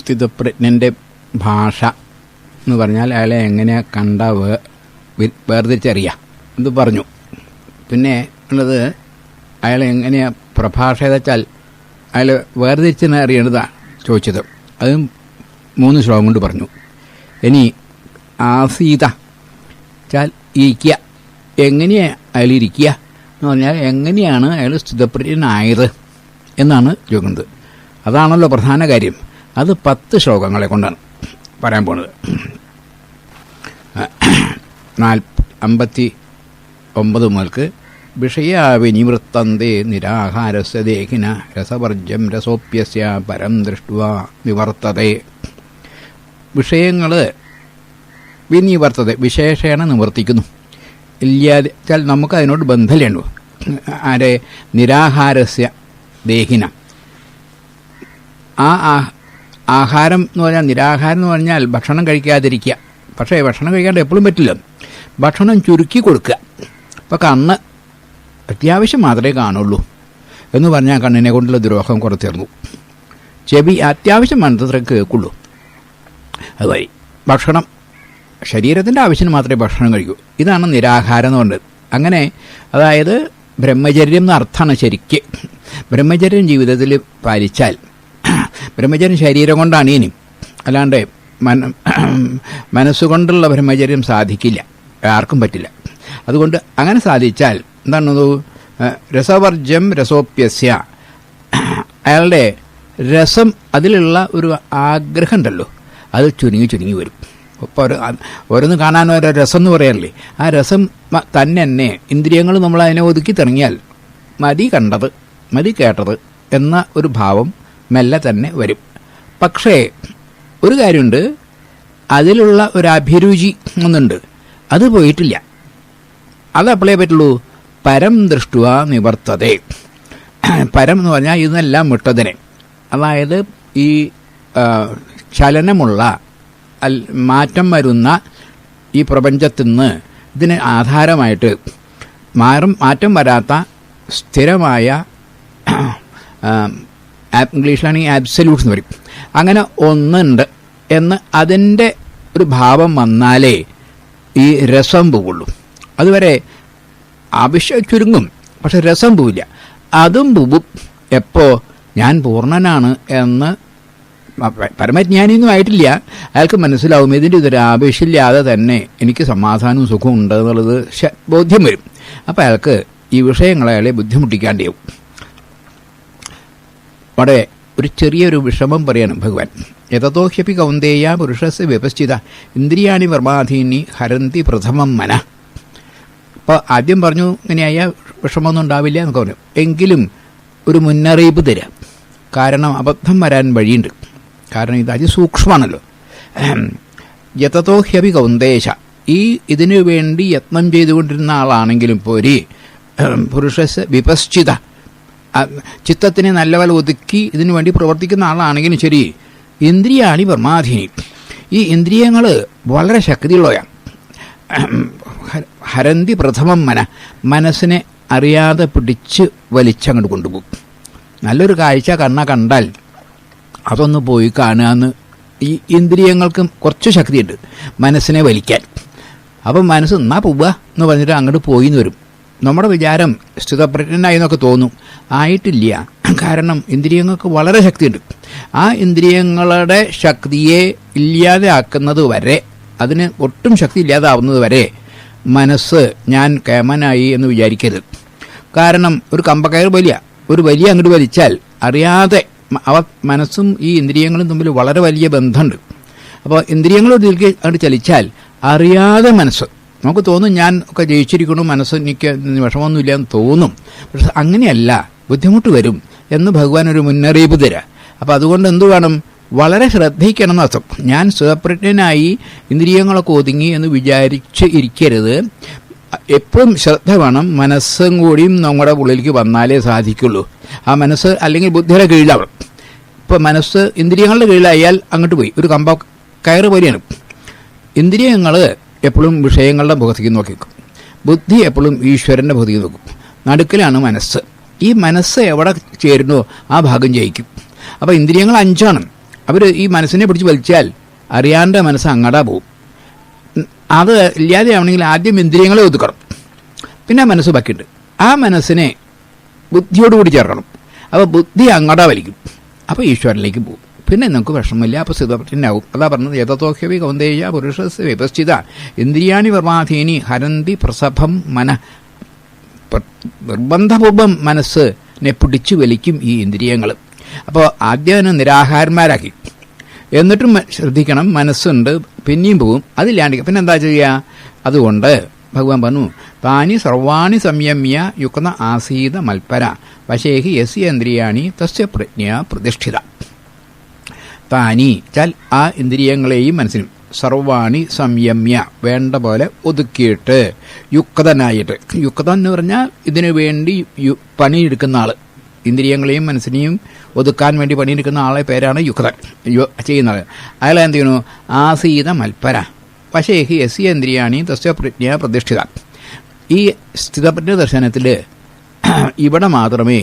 സ്ഥിതപ്രജ്ഞൻ്റെ ഭാഷ എന്ന് പറഞ്ഞാൽ അയാളെ എങ്ങനെ കണ്ട വേർതിരിച്ചറിയാം എന്ന് പറഞ്ഞു. പിന്നെ ഉള്ളത് അയാളെ എങ്ങനെയാ പ്രഭാഷ വെച്ചാൽ അയാൾ വേർതിരിച്ചെന്ന് അറിയേണ്ടതാണ് ചോദിച്ചത്. അതും 3 ശ്ലോകം കൊണ്ട് പറഞ്ഞു. ഇനി ആസീത വെച്ചാൽ ഇരിക്കുക, എങ്ങനെയാണ് അയാൾ ഇരിക്കുക എന്ന് പറഞ്ഞാൽ എങ്ങനെയാണ് അയാൾ സ്ഥിതപ്രജ്ഞനായത് എന്നാണ് ചോദിക്കുന്നത്. അതാണല്ലോ പ്രധാന കാര്യം. അത് 10 ശ്ലോകങ്ങളെ കൊണ്ടാണ് പറയാൻ പോണത്. 59 മുതൽക്ക് വിഷയാവിനിവൃത്തന്തേ നിരാഹാരസ്യ ദേഹിന രസവർജ്യം രസോപ്യസ്യ പരം ദൃഷ്ട്വാ നിവർത്തതേ. വിഷയങ്ങൾ വിനിവർത്തത വിശേഷേണ നിവർത്തിക്കുന്നു. ഇല്ലാതെ വെച്ചാൽ നമുക്ക് അതിനോട് ബന്ധമുണ്ടോ? ആരെ നിരാഹാരസ്യ ദേഹിന, ആ ആഹാരം എന്ന് പറഞ്ഞാൽ നിരാഹാരം എന്ന് പറഞ്ഞാൽ ഭക്ഷണം കഴിക്കാതിരിക്കുക. പക്ഷേ ഭക്ഷണം കഴിക്കാണ്ട് എപ്പോഴും പറ്റില്ല. ഭക്ഷണം ചുരുക്കി കൊടുക്കുക. ഇപ്പോൾ കണ്ണ് അത്യാവശ്യം മാത്രമേ കാണുള്ളൂ എന്ന് പറഞ്ഞാൽ കണ്ണിനെ കൊണ്ടുള്ള ദ്രോഹം കുറച്ചേർന്നു. ചെവി അത്യാവശ്യം വേണ്ടത്ര കേൾക്കുള്ളൂ. അതുവഴി ഭക്ഷണം ശരീരത്തിൻ്റെ ആവശ്യത്തിന് മാത്രമേ ഭക്ഷണം കഴിക്കൂ. ഇതാണ് നിരാഹാരം എന്ന് പറഞ്ഞത്. അങ്ങനെ അതായത് ബ്രഹ്മചര്യം എന്ന അർത്ഥമാണ് ശരിക്ക്. ബ്രഹ്മചര്യം ജീവിതത്തിൽ പാലിച്ചാൽ, ബ്രഹ്മചര്യം ശരീരം കൊണ്ടാണ് ഇനി, അല്ലാണ്ട് മനസ്സുകൊണ്ടുള്ള ബ്രഹ്മചര്യം സാധിക്കില്ല, ആർക്കും പറ്റില്ല. അതുകൊണ്ട് അങ്ങനെ സാധിച്ചാൽ എന്താണത്? രസവർജ്യം രസോപ്യസ്യ, അയാളുടെ രസം അതിലുള്ള ഒരു ആഗ്രഹം ഉണ്ടല്ലോ, അത് ചുരുങ്ങി വരും. ഇപ്പോൾ ഓരോന്ന് കാണാൻ ഓരോ രസം എന്ന് പറയാറില്ലേ, ആ രസം തന്നെ ഇന്ദ്രിയങ്ങൾ നമ്മൾ അതിനെ ഒതുക്കി തുടങ്ങിയാൽ മതി കണ്ടത് മതി കേട്ടത് എന്ന ഒരു ഭാവം മെല്ലെ തന്നെ വരും. പക്ഷേ ഒരു കാര്യമുണ്ട്, അതിലുള്ള ഒരു അഭിരുചി ഒന്നുണ്ട്, അത് പോയിട്ടില്ല. അത് അപ്പോഴേ പറ്റുള്ളൂ. പരം ദൃഷ്ടുവ നിവർത്തതേ. പരം എന്ന് പറഞ്ഞാൽ ഇതെല്ലാം വിട്ടതിനെ, അതായത് ഈ ചലനമുള്ള മാറ്റം വരുന്ന ഈ പ്രപഞ്ചത്തിൽ നിന്ന് ഇതിന് ആധാരമായിട്ട് മാറ്റം വരാത്ത സ്ഥിരമായ, ഇംഗ്ലീഷിലാണെങ്കിൽ ആബ്സല്യൂട്ട്സ് എന്ന് പറയും, അങ്ങനെ ഒന്നുണ്ട് എന്ന് അതിൻ്റെ ഒരു ഭാവം വന്നാലേ ഈ രസം പോവുള്ളൂ. അതുവരെ ആവശ്യം ചുരുങ്ങും, പക്ഷെ രസം പോവില്ല. അതും പോവും എപ്പോൾ ഞാൻ പൂർണ്ണനാണ് എന്ന് പരമജ്ഞാനിയൊന്നും ആയിട്ടില്ല, അയാൾക്ക് മനസ്സിലാവും ഇതിൻ്റെ ഇതൊരു ആവശ്യമില്ലാതെ തന്നെ എനിക്ക് സമാധാനവും സുഖവും ഉണ്ട് എന്നുള്ളത് ബോധ്യം വരും. അപ്പോൾ അയാൾക്ക് ഈ വിഷയങ്ങളെ അയാളെ ബുദ്ധിമുട്ടിക്കാണ്ടാവും. അവിടെ ഒരു ചെറിയൊരു വിഷമം പറയാണ് ഭഗവാൻ. യതതോഹ്യപി കൗന്ദേയ പുരുഷസ് വിപശ്ചിത ഇന്ദ്രിയാണി വർമാധീനി ഹരന്തി പ്രഥമം മന. അപ്പോൾ ആദ്യം പറഞ്ഞു ഇങ്ങനെയായ വിഷമമൊന്നും ഉണ്ടാവില്ല എന്നൊക്കെ പറഞ്ഞു. എങ്കിലും ഒരു മുന്നറിയിപ്പ് തരാം, കാരണം അബദ്ധം വരാൻ വഴിയുണ്ട്. കാരണം ഇത് അതിസൂക്ഷ്മമാണല്ലോ. യതതോഹ്യപി കൗന്ദേശ, ഇതിനു വേണ്ടി യത്നം ചെയ്തുകൊണ്ടിരുന്ന ആളാണെങ്കിലും പോരി, പുരുഷസ് വിപശ്ചിത, ചിത്തത്തിനെ നല്ലപോലെ ഒതുക്കി ഇതിനു വേണ്ടി പ്രവർത്തിക്കുന്ന ആളാണെങ്കിലും ശരി, ഇന്ദ്രിയാണി വർമാധീനി, ഈ ഇന്ദ്രിയങ്ങൾ വളരെ ശക്തിയുള്ളവയാണ്. ഹരന്തി പ്രഥമം മനസ്സിനെ അറിയാതെ പിടിച്ച് വലിച്ചങ്ങോട്ട് കൊണ്ടുപോകും. നല്ലൊരു കാഴ്ച കണ്ടാൽ അതൊന്ന് പോയി കാണുകയെന്ന് ഈ ഇന്ദ്രിയങ്ങൾക്കും കുറച്ച് ശക്തിയുണ്ട് മനസ്സിനെ വലിക്കാൻ. അപ്പം മനസ്സ് എന്നാ പോവുക എന്ന് പറഞ്ഞിട്ട് അങ്ങോട്ട് പോയിന്ന് വരും. നമ്മുടെ വിചാരം സ്ഥിതപ്രജ്ഞനായി എന്നൊക്കെ തോന്നും, ആയിട്ടില്ല. കാരണം ഇന്ദ്രിയങ്ങൾക്ക് വളരെ ശക്തിയുണ്ട്. ആ ഇന്ദ്രിയങ്ങളുടെ ശക്തിയെ ഇല്ലാതെ ആക്കുന്നത് വരെ, അതിന് ഒട്ടും ശക്തി ഇല്ലാതാവുന്നത് വരെ മനസ്സ് ഞാൻ കേമനായി എന്ന് വിചാരിക്കരുത്. കാരണം ഒരു കമ്പക്കയർ ഒരു വലിയ അങ്ങോട്ട് വലിച്ചാൽ അറിയാതെ മനസ്സും ഈ ഇന്ദ്രിയങ്ങളും തമ്മിൽ വളരെ വലിയ ബന്ധമുണ്ട്. അപ്പോൾ ഇന്ദ്രിയങ്ങളൊക്കെ അങ്ങോട്ട് ചലിച്ചാൽ അറിയാതെ മനസ്സ് നമുക്ക് തോന്നും ഞാൻ ഒക്കെ ജയിച്ചിരിക്കണു, മനസ്സ് എനിക്ക് വിഷമമൊന്നുമില്ല എന്ന് തോന്നും. പക്ഷെ അങ്ങനെയല്ല, ബുദ്ധിമുട്ട് വരും എന്ന് ഭഗവാൻ ഒരു മുന്നറിയിപ്പ് തരാം. അപ്പോൾ അതുകൊണ്ട് എന്തു വേണം? വളരെ ശ്രദ്ധിക്കണം എന്നർത്ഥം. ഞാൻ സ്വപ്രജ്ഞനായി ഇന്ദ്രിയങ്ങളൊക്കെ ഒതുങ്ങി എന്ന് വിചാരിച്ച് ഇരിക്കരുത്. എപ്പോഴും ശ്രദ്ധ വേണം. മനസ്സും കൂടിയും നമ്മുടെ ഉള്ളിലേക്ക് വന്നാലേ സാധിക്കുള്ളൂ. ആ മനസ്സ് അല്ലെങ്കിൽ ബുദ്ധിയുടെ കീഴിലാവണം. ഇപ്പോൾ മനസ്സ് ഇന്ദ്രിയങ്ങളുടെ കീഴിലായാൽ അങ്ങോട്ട് പോയി, ഒരു കയറ് പോലെയാണ്. ഇന്ദ്രിയങ്ങൾ എപ്പോഴും വിഷയങ്ങളുടെ മുഖത്തേക്ക് നോക്കിക്കും, ബുദ്ധി എപ്പോഴും ഈശ്വരൻ്റെ മുഖത്തേക്ക് നോക്കും. നടുക്കിലാണ് മനസ്സ്. ഈ മനസ്സ് എവിടെ ചേരുന്നോ ആ ഭാഗം ജയിക്കും. അപ്പോൾ ഇന്ദ്രിയങ്ങൾ 5ആണ്. അവർ ഈ മനസ്സിനെ പിടിച്ച് വലിച്ചാൽ അറിയാണ്ട് മനസ്സ് അങ്ങടാ പോവും. അത് ഇല്ലാതെയാവണമെങ്കിൽ ആദ്യം ഇന്ദ്രിയങ്ങളെ ഒതുക്കണം, പിന്നെ മനസ്സ് ബാക്കിയുണ്ട്. ആ മനസ്സിനെ ബുദ്ധിയോടുകൂടി ചേർക്കണം. അപ്പോൾ ബുദ്ധി അങ്ങടാ വലിക്കും, അപ്പോൾ ഈശ്വരനിലേക്ക് പോകും. പിന്നെ നമുക്ക് വിഷമമില്ല, അപ്പോൾ സ്ഥിതപ്രജ്ഞനാവും. അതാ പറഞ്ഞത്, യഥതോഹ്യവി കൗന്ദേയ പുരുഷസ് വിപസ്ഥിത ഇന്ദ്രിയാണി വർമാധീനി ഹരന്തി പ്രസഭം മന. നിർബന്ധപൂർവം മനസ്സിനെ പിടിച്ചു വലിക്കും ഈ ഇന്ദ്രിയങ്ങൾ. അപ്പോൾ ആദ്യം നിരാഹാരന്മാരാക്കി, എന്നിട്ടും ശ്രദ്ധിക്കണം, മനസ്സുണ്ട്, പിന്നെയും പോവും, അതില്ലാണ്ട് പിന്നെ എന്താ ചെയ്യുക? അതുകൊണ്ട് ഭഗവാൻ പറഞ്ഞു, താനി സർവാണി സംയമ്യ യുക്ത ആസീത മൽപര വശേഹി യസ്യ ഇന്ദ്രിയാണി തസ്യ പ്രജ്ഞ പ്രതിഷ്ഠിത. താനി ചാൽ ആ ഇന്ദ്രിയങ്ങളെയും മനസ്സിനും സർവാണി സംയമ്യ വേണ്ട പോലെ ഒതുക്കിയിട്ട് യുക്തനായിട്ട്, യുക്തൻ എന്ന് പറഞ്ഞാൽ ഇതിനു വേണ്ടി പണിയെടുക്കുന്ന ആൾ, ഇന്ദ്രിയങ്ങളെയും മനസ്സിനെയും ഒതുക്കാൻ വേണ്ടി പണിയെടുക്കുന്ന ആളെ പേരാണ് യുക്തൻ, ചെയ്യുന്നത്. അയാൾ എന്ത് ചെയ്യുന്നു? ആസീത മൽപര വശേഹി യസ്യ ഇന്ദ്രിയാണി തസ്യ പ്രജ്ഞ പ്രതിഷ്ഠിത. ഈ സ്ഥിതപ്രജ്ഞ ദർശനത്തിൽ ഇവിടെ മാത്രമേ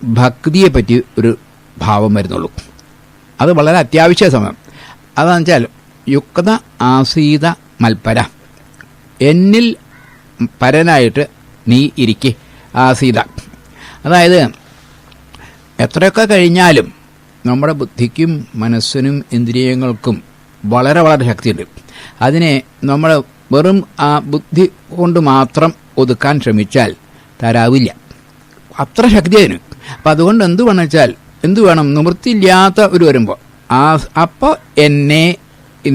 ഭക്തിയെപ്പറ്റി ഒരു ഭാവം വരുന്നുള്ളൂ. അത് വളരെ അത്യാവശ്യ സമയം. അതാണെന്ന് വെച്ചാൽ യുക്ത ആസീത മൽപര, എന്നിൽ പരനായിട്ട് നീ ഇരിക്കെ. ആസീത അതായത് എത്രയൊക്കെ കഴിഞ്ഞാലും നമ്മുടെ ബുദ്ധിക്കും മനസ്സിനും ഇന്ദ്രിയങ്ങൾക്കും വളരെ വളരെ ശക്തിയുണ്ട്. അതിനെ നമ്മൾ വെറും ആ ബുദ്ധി കൊണ്ട് മാത്രം ഒതുക്കാൻ ശ്രമിച്ചാൽ തരാവില്ല, അത്ര ശക്തി അതിന്. അപ്പം അതുകൊണ്ട് എന്തു വേണം? നിവൃത്തിയില്ലാത്ത ഒരു വരുമ്പോൾ അപ്പോൾ എന്നെ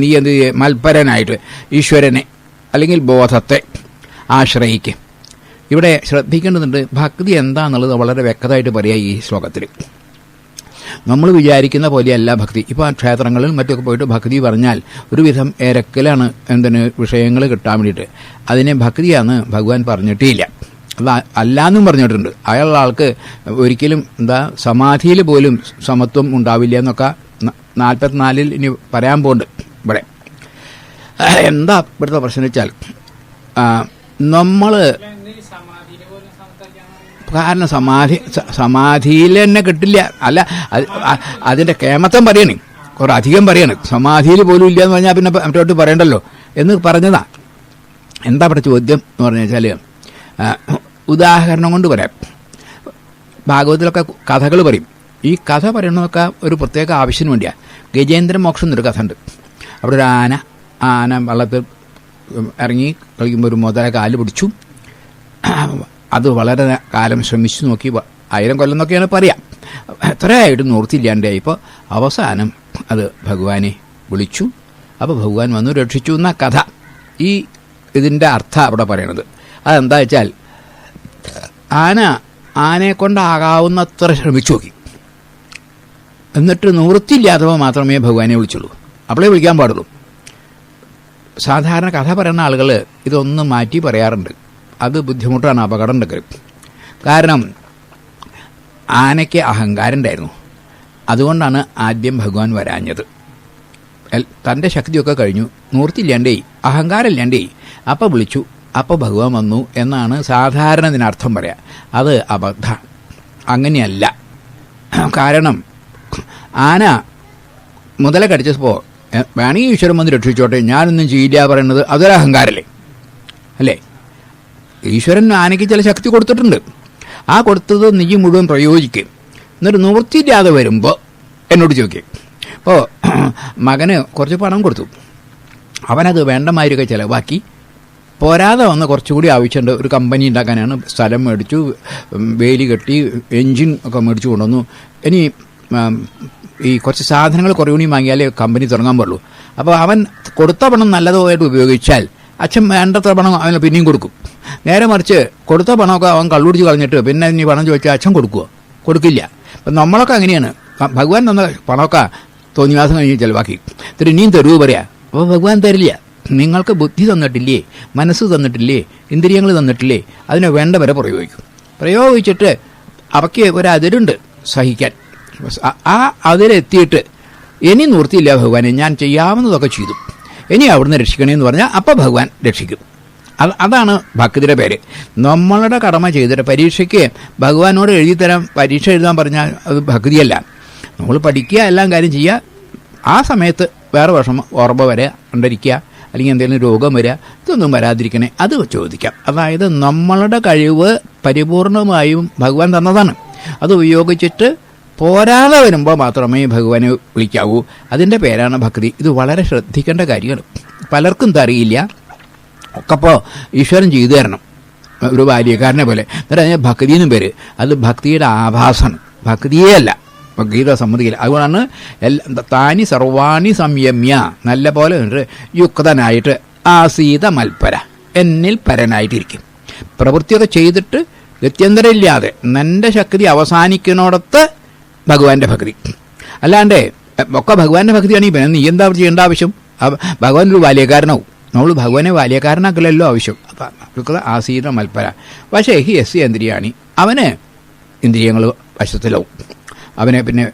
നീ എന്ത് മൽപരനായിട്ട് ഈശ്വരനെ അല്ലെങ്കിൽ ബോധത്തെ ആശ്രയിക്കും. ഇവിടെ ശ്രദ്ധിക്കേണ്ടതുണ്ട്, ഭക്തി എന്താണെന്നുള്ളത് വളരെ വ്യക്തമായിട്ട് പറയാം ഈ ശ്ലോകത്തിൽ. നമ്മൾ വിചാരിക്കുന്ന പോലെയല്ല ഭക്തി. ഇപ്പോൾ ക്ഷേത്രങ്ങളിൽ മറ്റൊക്കെ പോയിട്ട് ഭക്തി പറഞ്ഞാൽ ഒരുവിധം ഇരക്കലാണ് വിഷയങ്ങൾ കിട്ടാൻ വേണ്ടിയിട്ട്. അതിനെ ഭക്തിയാന്ന് ഭഗവാൻ പറഞ്ഞിട്ടേയില്ല, അല്ലാന്നും പറഞ്ഞിട്ടുണ്ട്. ആൾക്ക് ഒരിക്കലും സമാധിയിൽ പോലും സമത്വം ഉണ്ടാവില്ല എന്നൊക്കെ 44 ഇനി പറയാൻ പോകുന്നുണ്ട്. ഇവിടെ എന്താ ഇവിടുത്തെ പ്രശ്നം വെച്ചാൽ നമ്മൾ കാരണം സമാധിയിൽ തന്നെ കിട്ടില്ല. അല്ല, അതിൻ്റെ കേമത്തം പറയണേ, കുറെ അധികം പറയണം. സമാധിയിൽ പോലും ഇല്ല എന്ന് പറഞ്ഞാൽ പിന്നെ മറ്റോട്ട് പറയണ്ടല്ലോ എന്ന് പറഞ്ഞതാ. എന്താ ഇവിടെ ചോദ്യം എന്ന് പറഞ്ഞു വെച്ചാൽ, ഉദാഹരണം കൊണ്ട് പറയാം. ഭാഗവതത്തിലൊക്കെ കഥകൾ പറയും. ഈ കഥ പറയണതൊക്കെ ഒരു പ്രത്യേക ആവശ്യത്തിന് വേണ്ടിയാണ്. ഗജേന്ദ്ര മോക്ഷം എന്നൊരു കഥ ഉണ്ട്. അവിടെ ഒരു ആന വള്ളത്തിൽ ഇറങ്ങി കളിക്കുമ്പോൾ ഒരു മുതല കാല് പിടിച്ചു. അത് വളരെ കാലം ശ്രമിച്ചു നോക്കി, 1000 കൊല്ലം എന്നൊക്കെയാണ് പറയാം. എത്രയായിട്ടും നിവൃത്തിയില്ലാണ്ടായിപ്പോൾ അവസാനം അത് ഭഗവാനെ വിളിച്ചു. അപ്പോൾ ഭഗവാൻ വന്നു രക്ഷിച്ചു എന്ന കഥ. ഇതിൻ്റെ അർത്ഥം അവിടെ പറയണത് അതെന്താ വെച്ചാൽ, ആനയെ കൊണ്ടാകാവുന്നത്ര ശ്രമിച്ചു നോക്കി, എന്നിട്ട് നിവൃത്തിയില്ലാത്തപ്പോൾ മാത്രമേ ഭഗവാനെ വിളിച്ചുള്ളൂ. അപ്പോഴേ വിളിക്കാൻ പാടുള്ളൂ. സാധാരണ കഥ പറയുന്ന ആളുകൾ ഇതൊന്ന് മാറ്റി പറയാറുണ്ട്. അത് ബുദ്ധിമുട്ടാണ്, അപകടം ഉണ്ടാക്കരുത്. കാരണം ആനയ്ക്ക് അഹങ്കാരം ഉണ്ടായിരുന്നു. അതുകൊണ്ടാണ് ആദ്യം ഭഗവാൻ വരാഞ്ഞത്. തൻ്റെ ശക്തിയൊക്കെ കഴിഞ്ഞു, നിവൃത്തിയില്ലാണ്ടേ, അഹങ്കാരം ഇല്ലാണ്ടേ, അപ്പം വിളിച്ചു, അപ്പോൾ ഭഗവാൻ വന്നു എന്നാണ് സാധാരണ ഇതിനർത്ഥം പറയാം. അത് അബദ്ധ, അങ്ങനെയല്ല. കാരണം ആന മുതല കടിച്ചപ്പോൾ വേണമെങ്കിൽ ഈശ്വരൻ വന്ന് രക്ഷിച്ചോട്ടെ, ഞാനൊന്നും ചെയ്യില്ല പറയുന്നത് അതൊരു അഹങ്കാരല്ലേ, അല്ലേ? ഈശ്വരൻ ആനയ്ക്ക് ചില ശക്തി കൊടുത്തിട്ടുണ്ട്. ആ കൊടുത്തത് നീ മുഴുവൻ പ്രയോജിക്കും. എന്നിട്ട് നിവൃത്തിയില്ലാതെ വരുമ്പോൾ എന്നോട് ചോദിക്കും. ഇപ്പോൾ മകന് കുറച്ച് പണം കൊടുത്തു, അവനത് വേണ്ടമാതിരിയൊക്കെ ചിലവാക്കി. പോരാതെ വന്ന് കുറച്ചുകൂടി ആവശ്യമുണ്ട്, ഒരു കമ്പനി ഉണ്ടാക്കാനാണ്. സ്ഥലം മേടിച്ചു, വേലി കെട്ടി, എൻജിൻ ഒക്കെ മേടിച്ചു കൊണ്ടുവന്നു. ഇനി ഈ കുറച്ച് സാധനങ്ങൾ കുറേ വാങ്ങിയാലേ കമ്പനി തുടങ്ങാൻ പാടുള്ളൂ. അപ്പോൾ അവൻ കൊടുത്ത പണം നല്ലതായിട്ട് ഉപയോഗിച്ചാൽ അച്ഛൻ വേണ്ടത്ര പണം അവന് പിന്നെയും കൊടുക്കും. നേരെ മറിച്ച് കൊടുത്ത പണമൊക്കെ അവൻ കള്ളുടിച്ച് കളഞ്ഞിട്ട് പിന്നെ ഇനി പണം ചോദിച്ചാൽ അച്ഛൻ കൊടുക്കുമോ? കൊടുക്കില്ല. അപ്പം നമ്മളൊക്കെ അങ്ങനെയാണ്. ഭഗവാൻ തന്ന പണമൊക്കെ തോന്നിവാസം കഴിഞ്ഞ് ചിലവാക്കി എന്നിട്ട് ഇനിയും തരുവ് പറയാം. അപ്പോൾ ഭഗവാൻ തരില്ല. നിങ്ങൾക്ക് ബുദ്ധി തന്നിട്ടില്ലേ, മനസ്സ് തന്നിട്ടില്ലേ, ഇന്ദ്രിയങ്ങൾ തന്നിട്ടില്ലേ, അതിനെ വേണ്ട വരെ പ്രയോഗിച്ചിട്ട് അവയ്ക്ക് ഒരതിരുണ്ട് സഹിക്കാൻ. ആ അതിലെത്തിയിട്ട് ഇനി നിവൃത്തിയില്ല ഭഗവാനെ, ഞാൻ ചെയ്യാവുന്നതൊക്കെ ചെയ്തു, ഇനി അവിടുന്ന് രക്ഷിക്കണേന്ന് പറഞ്ഞാൽ അപ്പം ഭഗവാൻ രക്ഷിക്കും. അതാണ് ഭക്തിയുടെ പേര്. നമ്മളുടെ കടമ ചെയ്തിട്ട് പരീക്ഷയ്ക്ക് ഭഗവാനോട് എഴുതിത്തരാൻ, പരീക്ഷ എഴുതാൻ പറഞ്ഞാൽ അത് ഭക്തിയല്ല. നമ്മൾ പഠിക്കുക, എല്ലാം കാര്യം ചെയ്യുക, ആ സമയത്ത് വേറെ വിഷമം ഓർമ്മ വരെ കണ്ടിരിക്കുക, അല്ലെങ്കിൽ എന്തെങ്കിലും രോഗം വരിക, ഇതൊന്നും വരാതിരിക്കണേ, അത് ചോദിക്കാം. അതായത് നമ്മളുടെ കഴിവ് പരിപൂർണമായും ഭഗവാൻ തന്നതാണ്. അത് ഉപയോഗിച്ചിട്ട് പോരാതെ വരുമ്പോൾ മാത്രമേ ഭഗവാനെ വിളിക്കാവൂ. അതിൻ്റെ പേരാണ് ഭക്തി. ഇത് വളരെ ശ്രദ്ധിക്കേണ്ട കാര്യമാണ്. പലർക്കും ഇതറിയില്ല. ഒക്കെ അപ്പോൾ ഈശ്വരൻ ചെയ്തു തരണം, ഒരു ബാല്യക്കാരനെ പോലെ. എന്നിട്ട് ഭക്തി എന്നും പേര്. അത് ഭക്തിയുടെ ആഭാസമാണ്, ഭക്തിയേ അല്ല. ഗീത സമ്മതിക്കില്ല. അതുകൊണ്ടാണ് താനി സർവാണി സംയമ്യ, നല്ല പോലെ യുക്തനായിട്ട് ആസീത മൽപര, എന്നിൽ പരനായിട്ടിരിക്കും. പ്രവൃത്തിയൊക്കെ ചെയ്തിട്ട് ഗത്യന്തരമില്ലാതെ നിൻ്റെ ശക്തി അവസാനിക്കുന്നിടത്ത് ഭഗവാന്റെ ഭക്തി. അല്ലാണ്ട് ഒക്കെ ഭഗവാന്റെ ഭക്തിയാണെങ്കിൽ പിന്നെ നീ എന്താ ചെയ്യേണ്ട ആവശ്യം? ഭഗവാൻ ഒരു ബാല്യക്കാരനാവും. നമ്മൾ ഭഗവാനെ ബാല്യക്കാരനാക്കലല്ലോ ആവശ്യം. അപ്പം ആസീത മൽപര പക്ഷേ ഹി എസ് ഇന്ദ്രിയാണി, അവന് ഇന്ദ്രിയങ്ങൾ വശത്തിലാവും, അവനെ പിന്നെ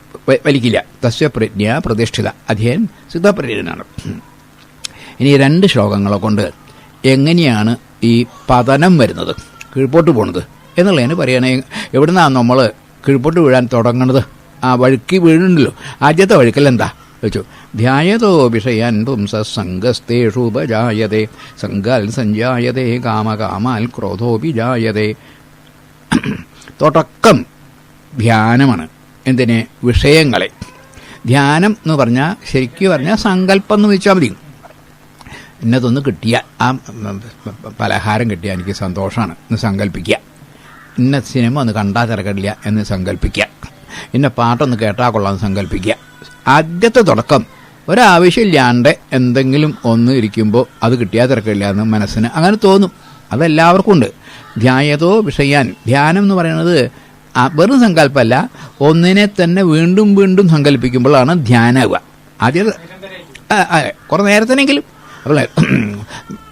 വലിക്കില്ല. തസ്യ പ്രജ്ഞ പ്രതിഷ്ഠിത, അധ്യയൻ സിദ്ധപ്രജ്ഞനാണ്. ഇനി 2 ശ്ലോകങ്ങളെ കൊണ്ട് എങ്ങനെയാണ് ഈ പതനം വരുന്നത്, കീഴ്പോട്ട് പോണത് എന്നുള്ളതിന് പറയുകയാണെ. എവിടുന്നാണ് നമ്മൾ കീഴ്പോട്ട് വീഴാൻ തുടങ്ങണത്? ആ വഴുക്കി വീഴുന്നുണ്ടല്ലോ. ആദ്യത്തെ വഴുക്കൽ എന്താ വെച്ചു? ധ്യായതോ വിഷയാൻ പുംസംഗസ്തേഷു ഉപജായതേ സംഗാൽ സഞ്ജായതേ കാമകാമാൽ ക്രോധോപി ജായതേ. തുടക്കം ധ്യാനമാണ്. എന്തിനെ? വിഷയങ്ങളെ. ധ്യാനം എന്ന് പറഞ്ഞാൽ ശരിക്കും പറഞ്ഞാൽ സങ്കല്പം എന്ന് വെച്ചാൽ മതി. ഇന്നതൊന്ന് കിട്ടിയ, ആ പലഹാരം കിട്ടിയാൽ എനിക്ക് സന്തോഷമാണ് എന്ന് സങ്കല്പിക്കുക. ഇന്ന സിനിമ ഒന്ന് കണ്ടാൽ തിരക്കില്ല എന്ന് സങ്കല്പിക്കുക. ഇന്ന പാട്ടൊന്ന് കേട്ടാൽ കൊള്ളാമെന്ന് സങ്കല്പിക്കുക. ആദ്യത്തെ തുടക്കം ഒരാവശ്യമില്ലാണ്ട് എന്തെങ്കിലും ഒന്ന് ഇരിക്കുമ്പോൾ അത് കിട്ടിയാൽ തിരക്കില്ല എന്ന് മനസ്സിന് അങ്ങനെ തോന്നും. അതെല്ലാവർക്കും ഉണ്ട്. ധ്യായതോ വിഷയാൻ, ധ്യാനം എന്ന് പറയുന്നത് വെറും സങ്കല്പമല്ല, ഒന്നിനെ തന്നെ വീണ്ടും വീണ്ടും സങ്കല്പിക്കുമ്പോഴാണ് ധ്യാനമാവുക. ആദ്യം കുറേ നേരത്തിനെങ്കിലും. അപ്പോൾ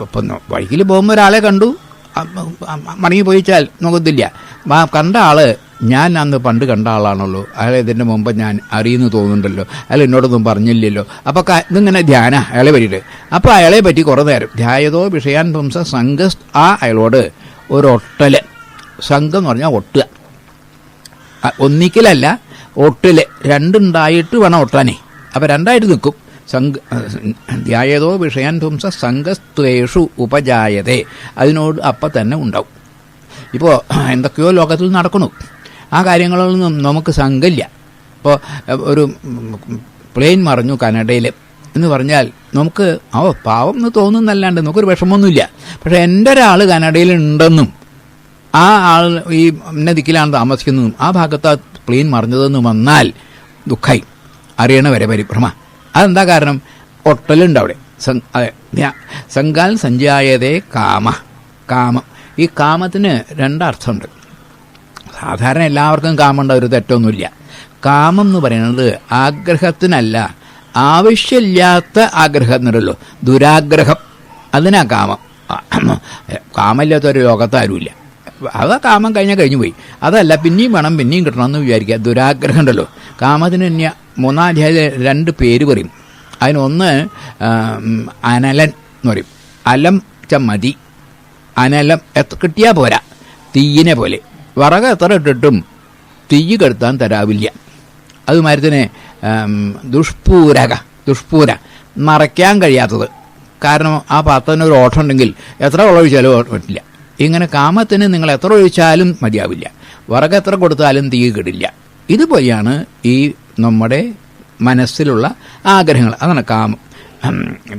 ഇപ്പം വഴിയിൽ പോകുമ്പോൾ ഒരാളെ കണ്ടു, മടങ്ങി പോയിച്ചാൽ നോക്കത്തില്ല. കണ്ട ആൾ ഞാൻ അന്ന് പണ്ട് കണ്ട ആളാണല്ലോ, അയാൾ ഇതിൻ്റെ മുമ്പ് ഞാൻ അറിയുന്നു തോന്നുന്നുണ്ടല്ലോ, അയാൾ എന്നോടൊന്നും പറഞ്ഞില്ലല്ലോ. അപ്പോൾ ഇതിങ്ങനെ ധ്യാന അയാളെ പറ്റിയിട്ട്. അപ്പോൾ അയാളെ പറ്റി കുറേ നേരം ധ്യായതോ വിഷയാൻ പുംസ സംഘ, ആ അയാളോട് ഒരു ഒട്ടൽ. സംഘം എന്ന് പറഞ്ഞാൽ ഒട്ടുക, ഒന്നിക്കലല്ല ഒട്ടിൽ. 2 ഉണ്ടായിട്ട് വേണം ഒട്ടാനേ. അപ്പോൾ 2ആയിട്ട് നിൽക്കും. ധ്യായതോ വിഷയാൻ പുംസ സംഘസ്ത്വേഷു ഉപജായതേ, അതിനോട് അപ്പം തന്നെ ഉണ്ടാവും. ഇപ്പോൾ എന്തൊക്കെയോ ലോകത്തിൽ നടക്കണു, ആ കാര്യങ്ങളൊന്നും നമുക്ക് സംഘമില്ല. ഇപ്പോൾ ഒരു പ്ലെയിൻ മറിഞ്ഞു കാനഡയിൽ എന്ന് പറഞ്ഞാൽ നമുക്ക് പാവം എന്ന് തോന്നുന്നല്ലാണ്ട് നമുക്കൊരു വിഷമമൊന്നുമില്ല. പക്ഷേ എൻ്റെ ഒരാൾ കാനഡയിൽ ഉണ്ടെന്നും ആ ആൾ ഈ ഇന്ന ദിക്കിലാണ് താമസിക്കുന്നതും ആ ഭാഗത്ത് പ്ലെയിൻ മറിഞ്ഞതെന്ന് വന്നാൽ ദുഃഖമായി, അറിയണ വരെ പരിഭ്രമ. അതെന്താ കാരണം? ഒട്ടലുണ്ട് അവിടെ. സംഘാൽ സഞ്ജായതേ കാമം. ഈ കാമത്തിന് 2 അർത്ഥമുണ്ട്. സാധാരണ എല്ലാവർക്കും കാമുണ്ട്, ഒരു തെറ്റൊന്നുമില്ല. കാമം എന്ന് പറയുന്നത് ആഗ്രഹത്തിനല്ല, ആവശ്യമില്ലാത്ത ആഗ്രഹം എന്നുണ്ടല്ലോ, ദുരാഗ്രഹം, അതിനാ കാമം. കാമമില്ലാത്തൊരു ലോകത്താരുമില്ല. അത് കാമം കഴിഞ്ഞു പോയി. അതല്ല, പിന്നെയും വേണം, പിന്നെയും കിട്ടണമെന്ന് വിചാരിക്കുക. ദുരാഗ്രഹം ഉണ്ടല്ലോ. കാമത്തിന് തന്നെ 3-ാം അധ്യായത്തിൽ 2 പേര് പറയും. അതിനൊന്ന് അനലൻ എന്ന് പറയും. അലം മതി, അനലം കിട്ടിയാൽ പോരാ, തീയിനെ പോലെ. വിറക് എത്ര ഇട്ടിട്ടും തീ കെടുത്താൻ തരാവില്ല. അതുമാതിരി തന്നെ ദുഷ്പൂര, മറയ്ക്കാൻ കഴിയാത്തത്. കാരണം ആ പാത്രത്തിന് ഒരു ഓട്ടം ഉണ്ടെങ്കിൽ എത്ര വെള്ളം ഒഴിച്ചാലും പറ്റില്ല. ഇങ്ങനെ കാമത്തിന് നിങ്ങൾ എത്ര ഒഴിച്ചാലും മതിയാവില്ല, വിറക് എത്ര കൊടുത്താലും തീ കെടില്ല. ഇതുപോലെയാണ് ഈ നമ്മുടെ മനസ്സിലുള്ള ആഗ്രഹങ്ങൾ. അതാണ് കാമം.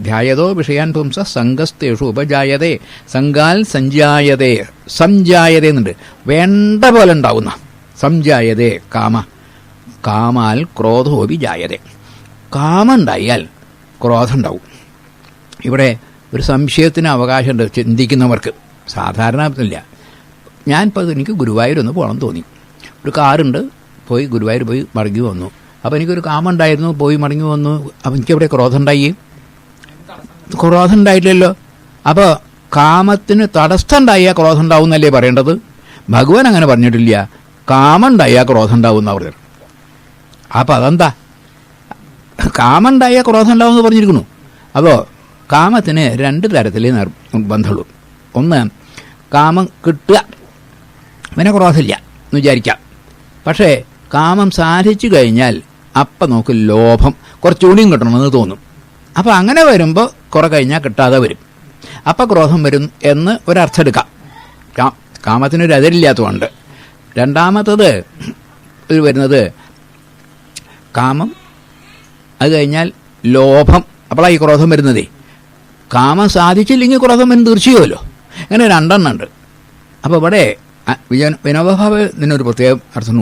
ധ്യായതോ വിഷയാൻ പുംസ സംഘസ്തേഷു ഉപജായതേ സംഘാൽ സംജായതേ എന്നുണ്ട്. വേണ്ട പോലെ ഉണ്ടാവുന്ന സംജായതേ കാമാൽ ക്രോധോപി ജായതേ. കാമം ഉണ്ടായാൽ ക്രോധം ഉണ്ടാവും. ഇവിടെ ഒരു സംശയത്തിന് അവകാശമുണ്ട് ചിന്തിക്കുന്നവർക്ക്. സാധാരണ ഇല്ല. ഞാനിപ്പോൾ എനിക്ക് ഗുരുവായൂരൊന്ന് പോകണം തോന്നി. ഒരു കാറുണ്ട്, പോയി ഗുരുവായൂർ പോയി മടങ്ങി വന്നു. അപ്പോൾ എനിക്കൊരു കാമം ഉണ്ടായിരുന്നു, പോയി മടങ്ങി വന്നു. അപ്പോൾ എനിക്കെവിടെ ക്രോധം ഉണ്ടായി? ക്രോധം ഉണ്ടായിട്ടില്ലല്ലോ. അപ്പോൾ കാമത്തിന് തടസ്സം ഉണ്ടായാൽ ക്രോധം ഉണ്ടാവും എന്നല്ലേ പറയേണ്ടത്? ഭഗവാൻ അങ്ങനെ പറഞ്ഞിട്ടില്ല. കാമം ഉണ്ടായാൽ ക്രോധം ഉണ്ടാവും എന്നാണ് പറഞ്ഞത്. അപ്പോൾ അതെന്താ? കാമം ഉണ്ടായാൽ ക്രോധം ഉണ്ടാവും എന്ന് പറഞ്ഞിരിക്കുന്നു. അപ്പോൾ കാമത്തിന് 2 തരത്തിലേ ബന്ധമുള്ളൂ. ഒന്ന്, കാമം കിട്ടുക, പിന്നെ ക്രോധമില്ല എന്ന് വിചാരിക്കാം. പക്ഷേ കാമം സാധിച്ചു കഴിഞ്ഞാൽ അപ്പം നമുക്ക് ലോഭം കുറച്ചുകൂടിയും കിട്ടണമെന്ന് തോന്നും. അപ്പം അങ്ങനെ വരുമ്പോൾ കുറെ കഴിഞ്ഞാൽ കിട്ടാതെ വരും. അപ്പം ക്രോധം വരും എന്ന് ഒരർത്ഥം എടുക്കാം. കാമത്തിനൊരു അതിരില്ലാത്തതുകൊണ്ട്. രണ്ടാമത്തത് ഇത് വരുന്നത് കാമം, അത് കഴിഞ്ഞാൽ ലോഭം. അപ്പോഴാണ് ഈ ക്രോധം വരുന്നതേ. കാമം സാധിച്ചില്ലെങ്കിൽ ക്രോധം വരും തീർച്ചയായുമല്ലോ. അങ്ങനെ രണ്ടെണ്ണം ഉണ്ട്. അപ്പോൾ ഇവിടെ വിനോബാഭാവ ഇതിനൊരു പ്രത്യേക അർത്ഥം.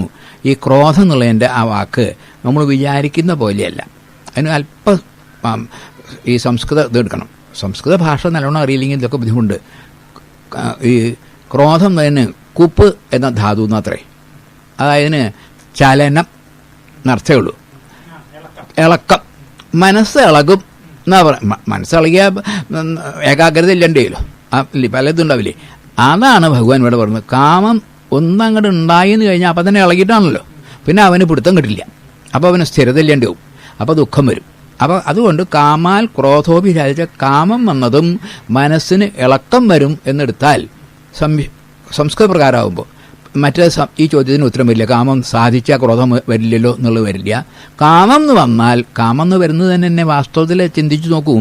ഈ ക്രോധം എന്നുള്ളതിൻ്റെ ആ വാക്ക് നമ്മൾ വിചാരിക്കുന്ന പോലെയല്ല. അതിന് അല്പം ഈ സംസ്കൃത ഇത് എടുക്കണം. സംസ്കൃത ഭാഷ നല്ലോണം അറിയില്ലെങ്കിൽ ഇതൊക്കെ ബുദ്ധിമുട്ടുണ്ട്. ഈ ക്രോധം തന്നെ കുപ്പ് എന്ന ധാതു എന്നത്രേ. അതായതിന് ചലനം എന്നർത്ഥമേ ഉള്ളൂ. ഇളക്കം, മനസ്സ് ഇളകും എന്നാ പറയുക. മനസ്സിളകിയ ഏകാഗ്രത ഇല്ലണ്ടേലോ, പലതും ഉണ്ടാവില്ലേ. അതാണ് ഭഗവാൻ ഇവിടെ പറയുന്നത്. കാമം ഒന്നങ്ങോട്ട് ഉണ്ടായിന്ന് കഴിഞ്ഞാൽ അപ്പം തന്നെ ഇളകിയിട്ടാണല്ലോ, പിന്നെ അവന് പിടുത്തം കിട്ടില്ല. അപ്പോൾ അവന് സ്ഥിരത ഇല്ലാണ്ടാവും, അപ്പോൾ ദുഃഖം വരും. അപ്പോൾ അതുകൊണ്ട് കാമാൽ ക്രോധോഭിചാരിച്ച കാമം വന്നതും മനസ്സിന് ഇളക്കം വരും എന്നെടുത്താൽ സംസ്കൃത പ്രകാരമാകുമ്പോൾ മറ്റേ ഈ ചോദ്യത്തിന് ഉത്തരം വരില്ല. കാമം സാധിച്ചാൽ ക്രോധം വരില്ലല്ലോ എന്നുള്ളത് വരില്ല. കാമം എന്ന് വന്നാൽ, കാമം എന്ന് വരുന്നത് തന്നെ വാസ്തവത്തിൽ ചിന്തിച്ചു നോക്കൂ.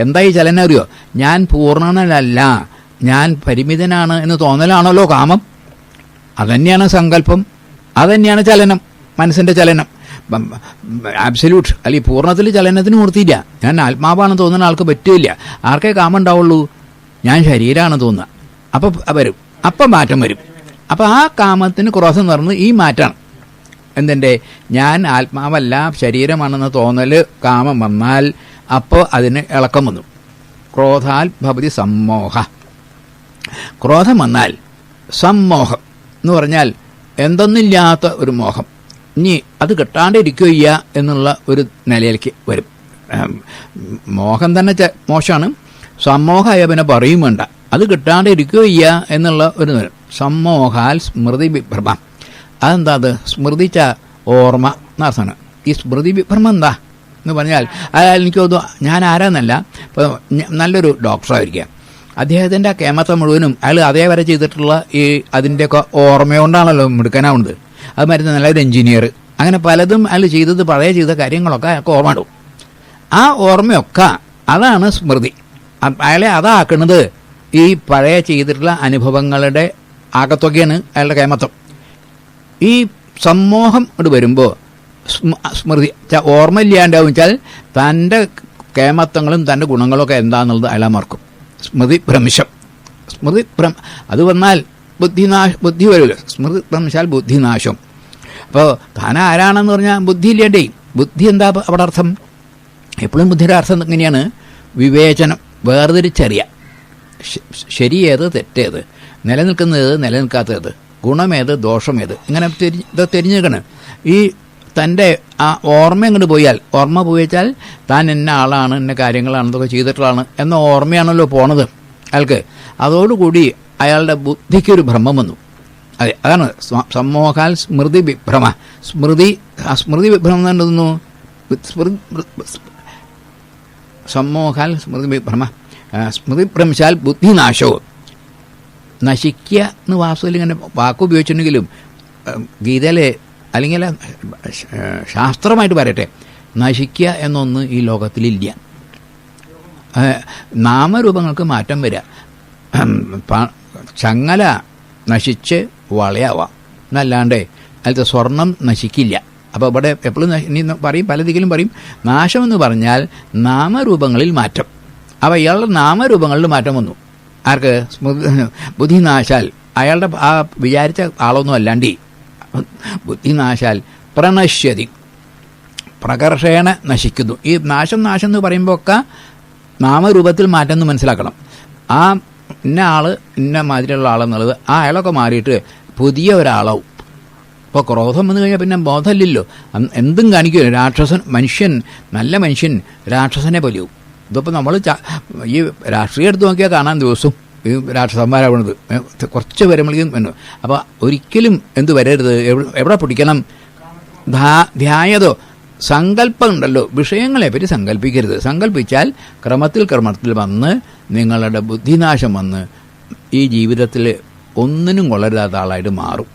എന്താ ഈ ചലനം അറിയോ? ഞാൻ പൂർണ്ണനല്ല, ഞാൻ പരിമിതനാണ് എന്ന് തോന്നലാണല്ലോ കാമം. അതന്നെയാണ് സങ്കല്പം, അതന്നെയാണ് ചലനം, മനസ്സിൻ്റെ ചലനം. ആബ്സല്യൂട്ട് അല്ലെങ്കിൽ പൂർണ്ണത്തിൽ ചലനത്തിന് മൂർത്തിയില്ല. ഞാൻ ആത്മാവാണെന്ന് തോന്നുന്ന ആൾക്ക് പറ്റില്ല. ആർക്കേ കാമം ഉണ്ടാവുള്ളൂ? ഞാൻ ശരീരമാണെന്ന് തോന്നുക. അപ്പം വരും, അപ്പം മാറ്റം വരും. അപ്പം ആ കാമത്തിന് ക്രോധം നിറഞ്ഞ് ഈ മാറ്റാണ്. എന്തിൻ്റെ? ഞാൻ ആത്മാവല്ല ശരീരമാണെന്ന് തോന്നൽ കാമം വന്നാൽ അപ്പോൾ അതിന് ഇളക്കം വന്നു. ക്രോധാൽ ഭവതി സമ്മോഹ. ക്രോധം വന്നാൽ സമ്മോഹം എന്ന് പറഞ്ഞാൽ എന്തൊന്നില്ലാത്ത ഒരു മോഹം. ഇനി അത് കിട്ടാണ്ടിരിക്കുകയ്യ എന്നുള്ള ഒരു നിലയിലേക്ക് വരും. മോഹം തന്നെ മോശമാണ്. സമ്മോഹമായ പിന്നെ പറയും വേണ്ട. അത് കിട്ടാണ്ടിരിക്കുകയ്യ എന്നുള്ള ഒരു സമ്മോഹാൽ സ്മൃതി വിഭ്രമം. അതെന്താ? അത് സ്മൃതിച്ച ഓർമ്മ എന്നർത്ഥമാണ്. ഈ സ്മൃതി വിഭ്രമം എന്താ എന്ന് പറഞ്ഞാൽ, അയാൾ എനിക്ക് തോന്നുന്നു ഞാൻ ആരാന്നല്ല, ഇപ്പോൾ നല്ലൊരു ഡോക്ടറായിരിക്കാം, അദ്ദേഹത്തിൻ്റെ കേമത്തെ മുഴുവനും അയാൾ അതേവരെ ചെയ്തിട്ടുള്ള ഈ അതിൻ്റെയൊക്കെ ഓർമ്മയോണ്ടാണല്ലോ എടുക്കാനാവുന്നത്. അത് മരുന്ന് നല്ലൊരു എഞ്ചിനീയർ, അങ്ങനെ പലതും അയാൾ ചെയ്തത് പഴയ ചെയ്ത കാര്യങ്ങളൊക്കെ അയാൾക്ക് ഓർമ്മ ഇടും. ആ ഓർമ്മയൊക്കെ അതാണ് സ്മൃതി. അയാളെ അതാക്കുന്നത് ഈ പഴയ ചെയ്തിട്ടുള്ള അനുഭവങ്ങളുടെ ആകത്തുകയാണ് അയാളുടെ കേമത്വം. ഈ സമ്മോഹം ഇവിടെ വരുമ്പോൾ സ്മൃതി ഓർമ്മ ഇല്ലാണ്ടാവും വെച്ചാൽ തൻ്റെ കേമത്വങ്ങളും തൻ്റെ ഗുണങ്ങളൊക്കെ എന്താണെന്നുള്ളത് അയാളെ മറക്കും. സ്മൃതി ഭ്രംശം. അത് വന്നാൽ ബുദ്ധി വരുമല്ലോ. സ്മൃതി ഭ്രംശാൽ ബുദ്ധിനാശം. അപ്പോൾ താൻ ആരാണെന്ന് പറഞ്ഞാൽ ബുദ്ധി ഇല്ലേണ്ടേ. ബുദ്ധി എന്താ അവിടെ അർത്ഥം? എപ്പോഴും ബുദ്ധിയുടെ അർത്ഥം എങ്ങനെയാണ്? വിവേചനം, വേർതിരിച്ചറിയാം. ശരിയേത് തെറ്റേത്, നിലനിൽക്കുന്നത് നിലനിൽക്കാത്തത്, ഗുണമേത് ദോഷമേത്, ഇങ്ങനെ ഇത് തിരിഞ്ഞേക്കണ്. ഈ തൻ്റെ ആ ഓർമ്മ അങ്ങോട്ട് പോയാൽ, ഓർമ്മ പോയിച്ചാൽ താൻ എന്ന ആളാണ്, എന്ന കാര്യങ്ങളാണ്, ഇതൊക്കെ ചെയ്തിട്ടുള്ളതാണ് എന്ന ഓർമ്മയാണല്ലോ പോണത് അയാൾക്ക്. അതോടുകൂടി അയാളുടെ ബുദ്ധിക്കൊരു ഭ്രമം വന്നു. അതെ, അതാണ് സമ്മോഹാൽ സ്മൃതി വിഭ്രമ. സ്മൃതി വിഭ്രമം എന്നു സമ്മോഹാൽ സ്മൃതി വിഭ്രമ. സ്മൃതി ഭ്രംശാൽ ബുദ്ധിനാശവും. നശിക്കുക എന്ന് വാസ്തുവിൽ ഇങ്ങനെ വാക്കുപയോഗിച്ചിട്ടുണ്ടെങ്കിലും ഗീതയിലെ അല്ലെങ്കിൽ ശാസ്ത്രമായിട്ട് പറയട്ടെ, നശിക്കുക എന്നൊന്ന് ഈ ലോകത്തിലില്ല. നാമരൂപങ്ങൾക്ക് മാറ്റം വരിക. ചങ്ങല നശിച്ച് വളയാവാം എന്നല്ലാണ്ട് അതിലത്തെ സ്വർണം നശിക്കില്ല. അപ്പോൾ ഇവിടെ എപ്പോഴും ഇനി പറയും, പലതിലും പറയും, നാശമെന്ന് പറഞ്ഞാൽ നാമരൂപങ്ങളിൽ മാറ്റം. അപ്പോൾ ഇയാളുടെ നാമരൂപങ്ങളിൽ മാറ്റം വന്നു. ആർക്ക്? ബുദ്ധിനാശാൽ. അയാളുടെ ആ വിചാരിച്ച ആളൊന്നും അല്ലാണ്ടി ബുദ്ധിനാശാൽ പ്രണശ്യതി, പ്രകർഷേണ നശിക്കുന്നു. ഈ നാശം എന്ന് പറയുമ്പോൾ ഒക്കെ നാമരൂപത്തിൽ മാറ്റം എന്ന് മനസ്സിലാക്കണം. ആ ഇന്ന ആൾ ഇന്ന മാതിരിയുള്ള ആളെന്നുള്ളത് ആ അയാളൊക്കെ മാറിയിട്ട് പുതിയ ഒരാളാവും. ഇപ്പോൾ ക്രോധം വന്നു കഴിഞ്ഞാൽ പിന്നെ ബോധമില്ലല്ലോ, എന്തും കാണിക്കുമല്ലോ. രാക്ഷസൻ മനുഷ്യൻ, നല്ല മനുഷ്യൻ രാക്ഷസനെ പോലെയാവും. ഇതിപ്പോൾ നമ്മൾ ഈ രാഷ്ട്രീയം എടുത്ത് നോക്കിയാൽ കാണാൻ ദിവസവും ഈ രാക്ഷസന്മാരാവണത് കുറച്ച് വരുമ്പോഴേക്കും വന്നു. അപ്പോൾ ഒരിക്കലും എന്ത് വരരുത്, എവിടെ പിടിക്കണം? ധ്യായതോ സങ്കല്പം ഉണ്ടല്ലോ, വിഷയങ്ങളെ പറ്റി സങ്കല്പിക്കരുത്. സങ്കല്പിച്ചാൽ ക്രമത്തിൽ വന്ന് നിങ്ങളുടെ ബുദ്ധിനാശം വന്ന് ഈ ജീവിതത്തിൽ ഒന്നിനും കൊള്ളരുതാത്ത ആളായിട്ട് മാറും.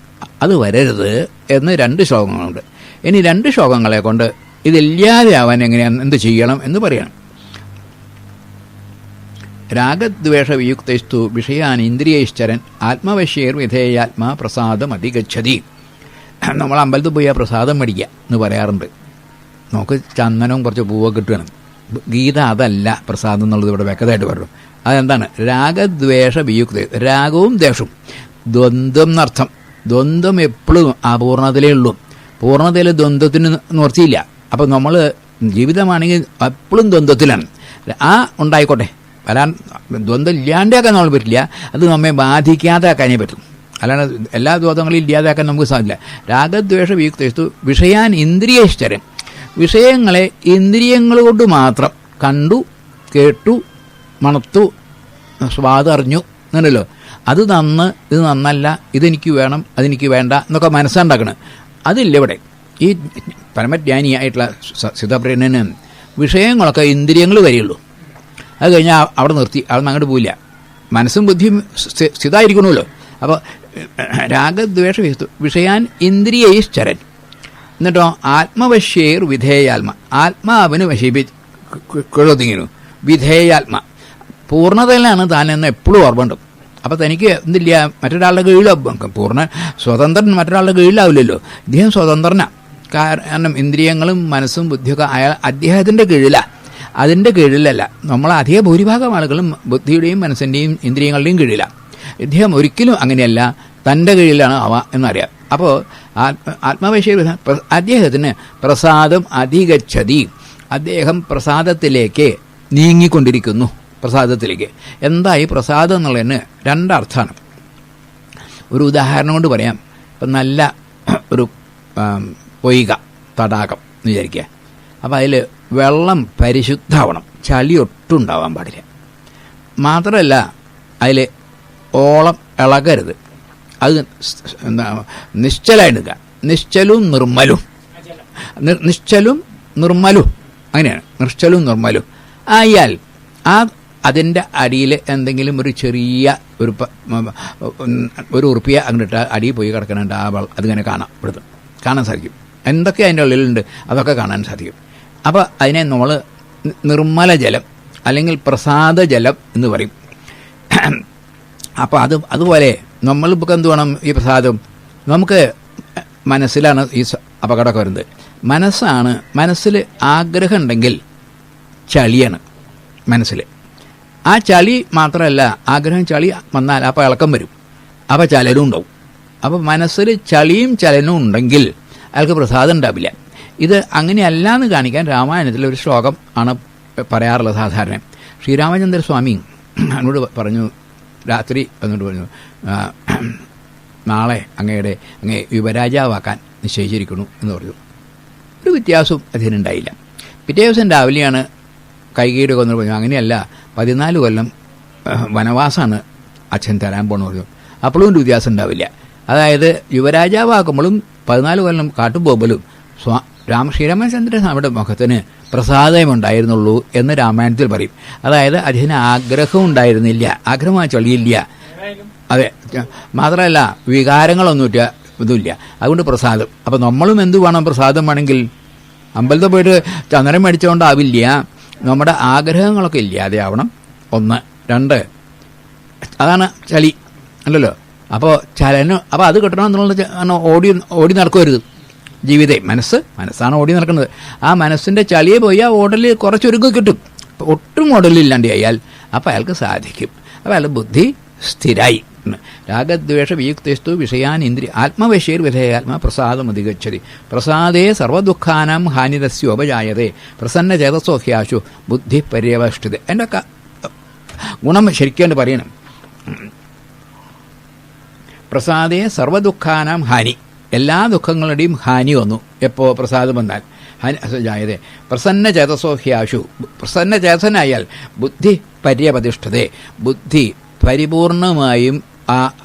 അത് വരരുത് എന്ന് 2 ശ്ലോകങ്ങളുണ്ട്. ഇനി 2 ശ്ലോകങ്ങളെ കൊണ്ട് ഇതില്ലാതെയാവാൻ എങ്ങനെയാണ്, എന്ത് ചെയ്യണം എന്ന് പറയണം. രാഗദ്വേഷവിയുക്തസ്തു വിഷയാൻ ഇന്ദ്രിയൈശ്ചരൻ ആത്മവശ്യേർ വിധേയാത്മാ പ്രസാദം അധിഗച്ഛതി. നമ്മൾ അമ്പലത്തിൽ പോയി ആ പ്രസാദം മേടിക്കുക എന്ന് പറയാറുണ്ട്. നമുക്ക് ചന്ദനവും കുറച്ച് പൂവൊക്കെ കിട്ടുകയാണ്. ഗീത അതല്ല പ്രസാദം എന്നുള്ളത് ഇവിടെ വ്യക്തമായിട്ട് പറഞ്ഞു. അതെന്താണ്? രാഗദ്വേഷ വിയുക്ത, രാഗവും ദ്വേഷവും ദ്വന്ദ്വം എന്നർത്ഥം. ദ്വന്ദ്വം എപ്പോഴും അപൂർണതയിലേ ഉള്ളൂ. പൂർണ്ണതയിൽ ദ്വന്ദ്വത്തിന് നിവർത്തിയില്ല. അപ്പം നമ്മൾ ജീവിതമാണെങ്കിൽ എപ്പോഴും ദ്വന്ദ്വത്തിലാണ്. ആ ഉണ്ടായിക്കോട്ടെ, വരാൻ ദ്വന്ദ്വം ഇല്ലാണ്ടാക്കാൻ നമ്മൾ പറ്റില്ല, അത് നമ്മെ ബാധിക്കാതാക്കാനേ പറ്റും. അല്ലാണ്ട് എല്ലാ ദ്വന്ദ്വങ്ങളും ഇല്ലാതാക്കാൻ നമുക്ക് സാധിക്കില്ല. രാഗദ്വേഷ വിയുക്തസ്തു വിഷയാൻ ഇന്ദ്രിയൈശ്ചരൻ, വിഷയങ്ങളെ ഇന്ദ്രിയങ്ങൾ കൊണ്ട് മാത്രം കണ്ടു, കേട്ടു, മണത്തു, സ്വാദറിഞ്ഞു എന്നല്ലോ. അത് നന്ന്, ഇത് നന്നല്ല, ഇതെനിക്ക് വേണം, അതെനിക്ക് വേണ്ട എന്നൊക്കെ മനസ്സുണ്ടാക്കണം. അതില്ല ഇവിടെ. ഈ പരമജ്ഞാനിയായിട്ടുള്ള സിദ്ധപ്രജ്ഞന് വിഷയങ്ങളൊക്കെ ഇന്ദ്രിയങ്ങൾ വരെയുള്ളൂ. അത് കഴിഞ്ഞാൽ അവിടെ നിർത്തി, അവിടെ നിന്ന് അങ്ങോട്ട് പോയില്ല. മനസ്സും ബുദ്ധിയും സ്ഥിതമായിരിക്കണമല്ലോ. അപ്പോൾ രാഗദ്വേഷ വിഷയാൻ ഇന്ദ്രിയൈശ്ചരൻ, എന്നിട്ടോ ആത്മവശ്യേർ വിധേയാത്മ, ആത്മാവിന് വശീപിക്കുന്നു വിധേയാത്മ, പൂർണ്ണതയിലാണ് താനെന്ന് എപ്പോഴും ഓർമ്മയുണ്ട്. അപ്പോൾ തനിക്ക് എന്തില്ല, മറ്റൊരാളുടെ കീഴിലാവും. പൂർണ്ണ സ്വതന്ത്രൻ മറ്റൊരാളുടെ കീഴിലാവില്ലല്ലോ. ഇദ്ദേഹം സ്വതന്ത്രനാണ്. കാരണം ഇന്ദ്രിയങ്ങളും മനസ്സും ബുദ്ധിയൊക്കെ അദ്ദേഹത്തിൻ്റെ കീഴിലാണ്, അതിൻ്റെ കീഴിലല്ല. നമ്മൾ അധിക ഭൂരിഭാഗം ആളുകളും ബുദ്ധിയുടെയും മനസ്സിൻ്റെയും ഇന്ദ്രിയങ്ങളുടെയും കീഴിലാണ്. ഇദ്ദേഹം ഒരിക്കലും അങ്ങനെയല്ല, തൻ്റെ കീഴിലാണ് അവ എന്നറിയാം. അപ്പോൾ ആത്മവശ്യ അദ്ദേഹത്തിന് പ്രസാദം അധിഗച്ഛതി, അദ്ദേഹം പ്രസാദത്തിലേക്ക് നീങ്ങിക്കൊണ്ടിരിക്കുന്നു. പ്രസാദത്തിലേക്ക് എന്തായി പ്രസാദം എന്നുള്ളതിന് 2 അർത്ഥമാണ്. ഒരു ഉദാഹരണം കൊണ്ട് പറയാം. ഇപ്പം നല്ല ഒരു പൊയ്ക, തടാകം എന്ന് വിചാരിക്കുക. അപ്പം അതിൽ വെള്ളം പരിശുദ്ധമാവണം, ചളി ഒട്ടും ഉണ്ടാവാൻ പാടില്ല. മാത്രമല്ല അതിൽ ഓളം ഇളകരുത്. അത് എന്താ നിശ്ചലമായിട്ട്, നിശ്ചലും നിർമ്മലും, നിശ്ചലും നിർമ്മലും, അങ്ങനെയാണ്. നിശ്ചലും നിർമ്മലും ആയാൽ അതിൻ്റെ അടിയിൽ എന്തെങ്കിലും ഒരു ചെറിയ ഒരു ഉറുപ്പിയ അങ്ങോട്ട് അടിയിൽ പോയി കിടക്കണുണ്ട്. അതിങ്ങനെ ഇവിടുന്ന് കാണാൻ സാധിക്കും. എന്തൊക്കെ അതിൻ്റെ ഉള്ളിലുണ്ട് അതൊക്കെ കാണാൻ സാധിക്കും. അപ്പോൾ അതിനെ നമ്മൾ നിർമ്മല ജലം അല്ലെങ്കിൽ പ്രസാദ ജലം എന്ന് പറയും. അപ്പോൾ അതുപോലെ നമ്മളിപ്പോൾ എന്ത് വേണം? ഈ പ്രസാദം നമുക്ക് മനസ്സിലാണ് ഈ അപകടമൊക്കെ വരുന്നത്. മനസ്സാണ്. മനസ്സിൽ ആഗ്രഹം ഉണ്ടെങ്കിൽ ചളിയാണ് മനസ്സിൽ. ആ ചളി മാത്രമല്ല, ആഗ്രഹം ചളി വന്നാൽ അപ്പോൾ ഇളക്കം വരും, അപ്പോൾ ചലനവും ഉണ്ടാവും. അപ്പോൾ മനസ്സിൽ ചളിയും ചലനവും ഉണ്ടെങ്കിൽ അയാൾക്ക് പ്രസാദം ഉണ്ടാവില്ല. ഇത് അങ്ങനെയല്ല എന്ന് കാണിക്കാൻ രാമായണത്തിലെ ഒരു ശ്ലോകം ആണ് പറയാറുള്ളത് സാധാരണ. ശ്രീരാമചന്ദ്ര സ്വാമി എന്നോട് പറഞ്ഞു, രാത്രി എന്നിട്ട് പറഞ്ഞു, നാളെ അങ്ങേ യുവരാജാവാക്കാൻ നിശ്ചയിച്ചിരിക്കുന്നു എന്ന് പറഞ്ഞു. ഒരു വ്യത്യാസവും അതിനുണ്ടായില്ല. പിറ്റേ ദിവസം രാവിലെയാണ് കൈകേട് കൊന്നു പറഞ്ഞു, അങ്ങനെയല്ല, 14 കൊല്ലം വനവാസമാണ് അച്ഛൻ തരാൻ പോകണമെന്ന് പറഞ്ഞു. അപ്പോഴും ഒരു വ്യത്യാസം ഉണ്ടാവില്ല. അതായത് യുവരാജാവാക്കുമ്പോഴും 14 കൊല്ലം കാട്ടുപോകലും ശ്രീരാമചന്ദ്ര സ്വാമിയുടെ മുഖത്തിന് പ്രസാദമുണ്ടായിരുന്നുള്ളൂ എന്ന് രാമായണത്തിൽ പറയും. അതായത് അതിന് ആഗ്രഹം ഉണ്ടായിരുന്നില്ല, ആഗ്രഹമായി ചൊല്ലിയില്ല. അതെ, മാത്രമല്ല വികാരങ്ങളൊന്നുമില്ല, ഇതുമില്ല. അതുകൊണ്ട് പ്രസാദം. അപ്പോൾ നമ്മളും എന്ത് വേണം? പ്രസാദം വേണമെങ്കിൽ അമ്പലത്തിൽ പോയിട്ട് ചന്ദനം മേടിച്ചുകൊണ്ടാവില്ല, നമ്മുടെ ആഗ്രഹങ്ങളൊക്കെ ഇല്ലാതെ ആവണം. 1. 2 അതാണ് ചളി അല്ലല്ലോ. അപ്പോൾ ചലനം, അപ്പോൾ അത് കിട്ടണം എന്നുള്ള ഓടി നടക്കുമരുത്. ജീവിതം മനസ്സാണ് ഓടി നടക്കുന്നത്. ആ മനസ്സിൻ്റെ ചളിയെ പോയി ആ ഓടലിൽ കുറച്ചൊരുങ്ങ് കിട്ടും. ഒട്ടും ഓടലില്ലാണ്ടായാൽ അപ്പോൾ അയാൾക്ക് സാധിക്കും. അപ്പോൾ അയാളുടെ ബുദ്ധി സ്ഥിരായി. രാഗദ്വേഷ വിയുക്തസ്തു വിഷയാൻ ഇന്ദ്രിയ ആത്മവശ്യേർ വിധേയാത്മാ പ്രസാദം അധിഗച്ഛതി. പ്രസാദേ സർവദുഃഖാനാം ഹാനിരസ്യോപജായതേ പ്രസന്ന ചേതസോഹ്യാശു ബുദ്ധി പര്യവഷ്ടിത. എൻ്റെ ഗുണം ശരിക്കും പറയണം. പ്രസാദേ സർവദുഃഖാനാം ഹാനി, എല്ലാ ദുഃഖങ്ങളുടെയും ഹാനി വന്നു എപ്പോൾ പ്രസാദം വന്നാൽ. ജായതേ പ്രസന്ന ചേതസോഹ്യാശു, പ്രസന്ന ചേതനായാൽ ബുദ്ധി പര്യപതിഷ്ഠതേ, ബുദ്ധി പരിപൂർണമായും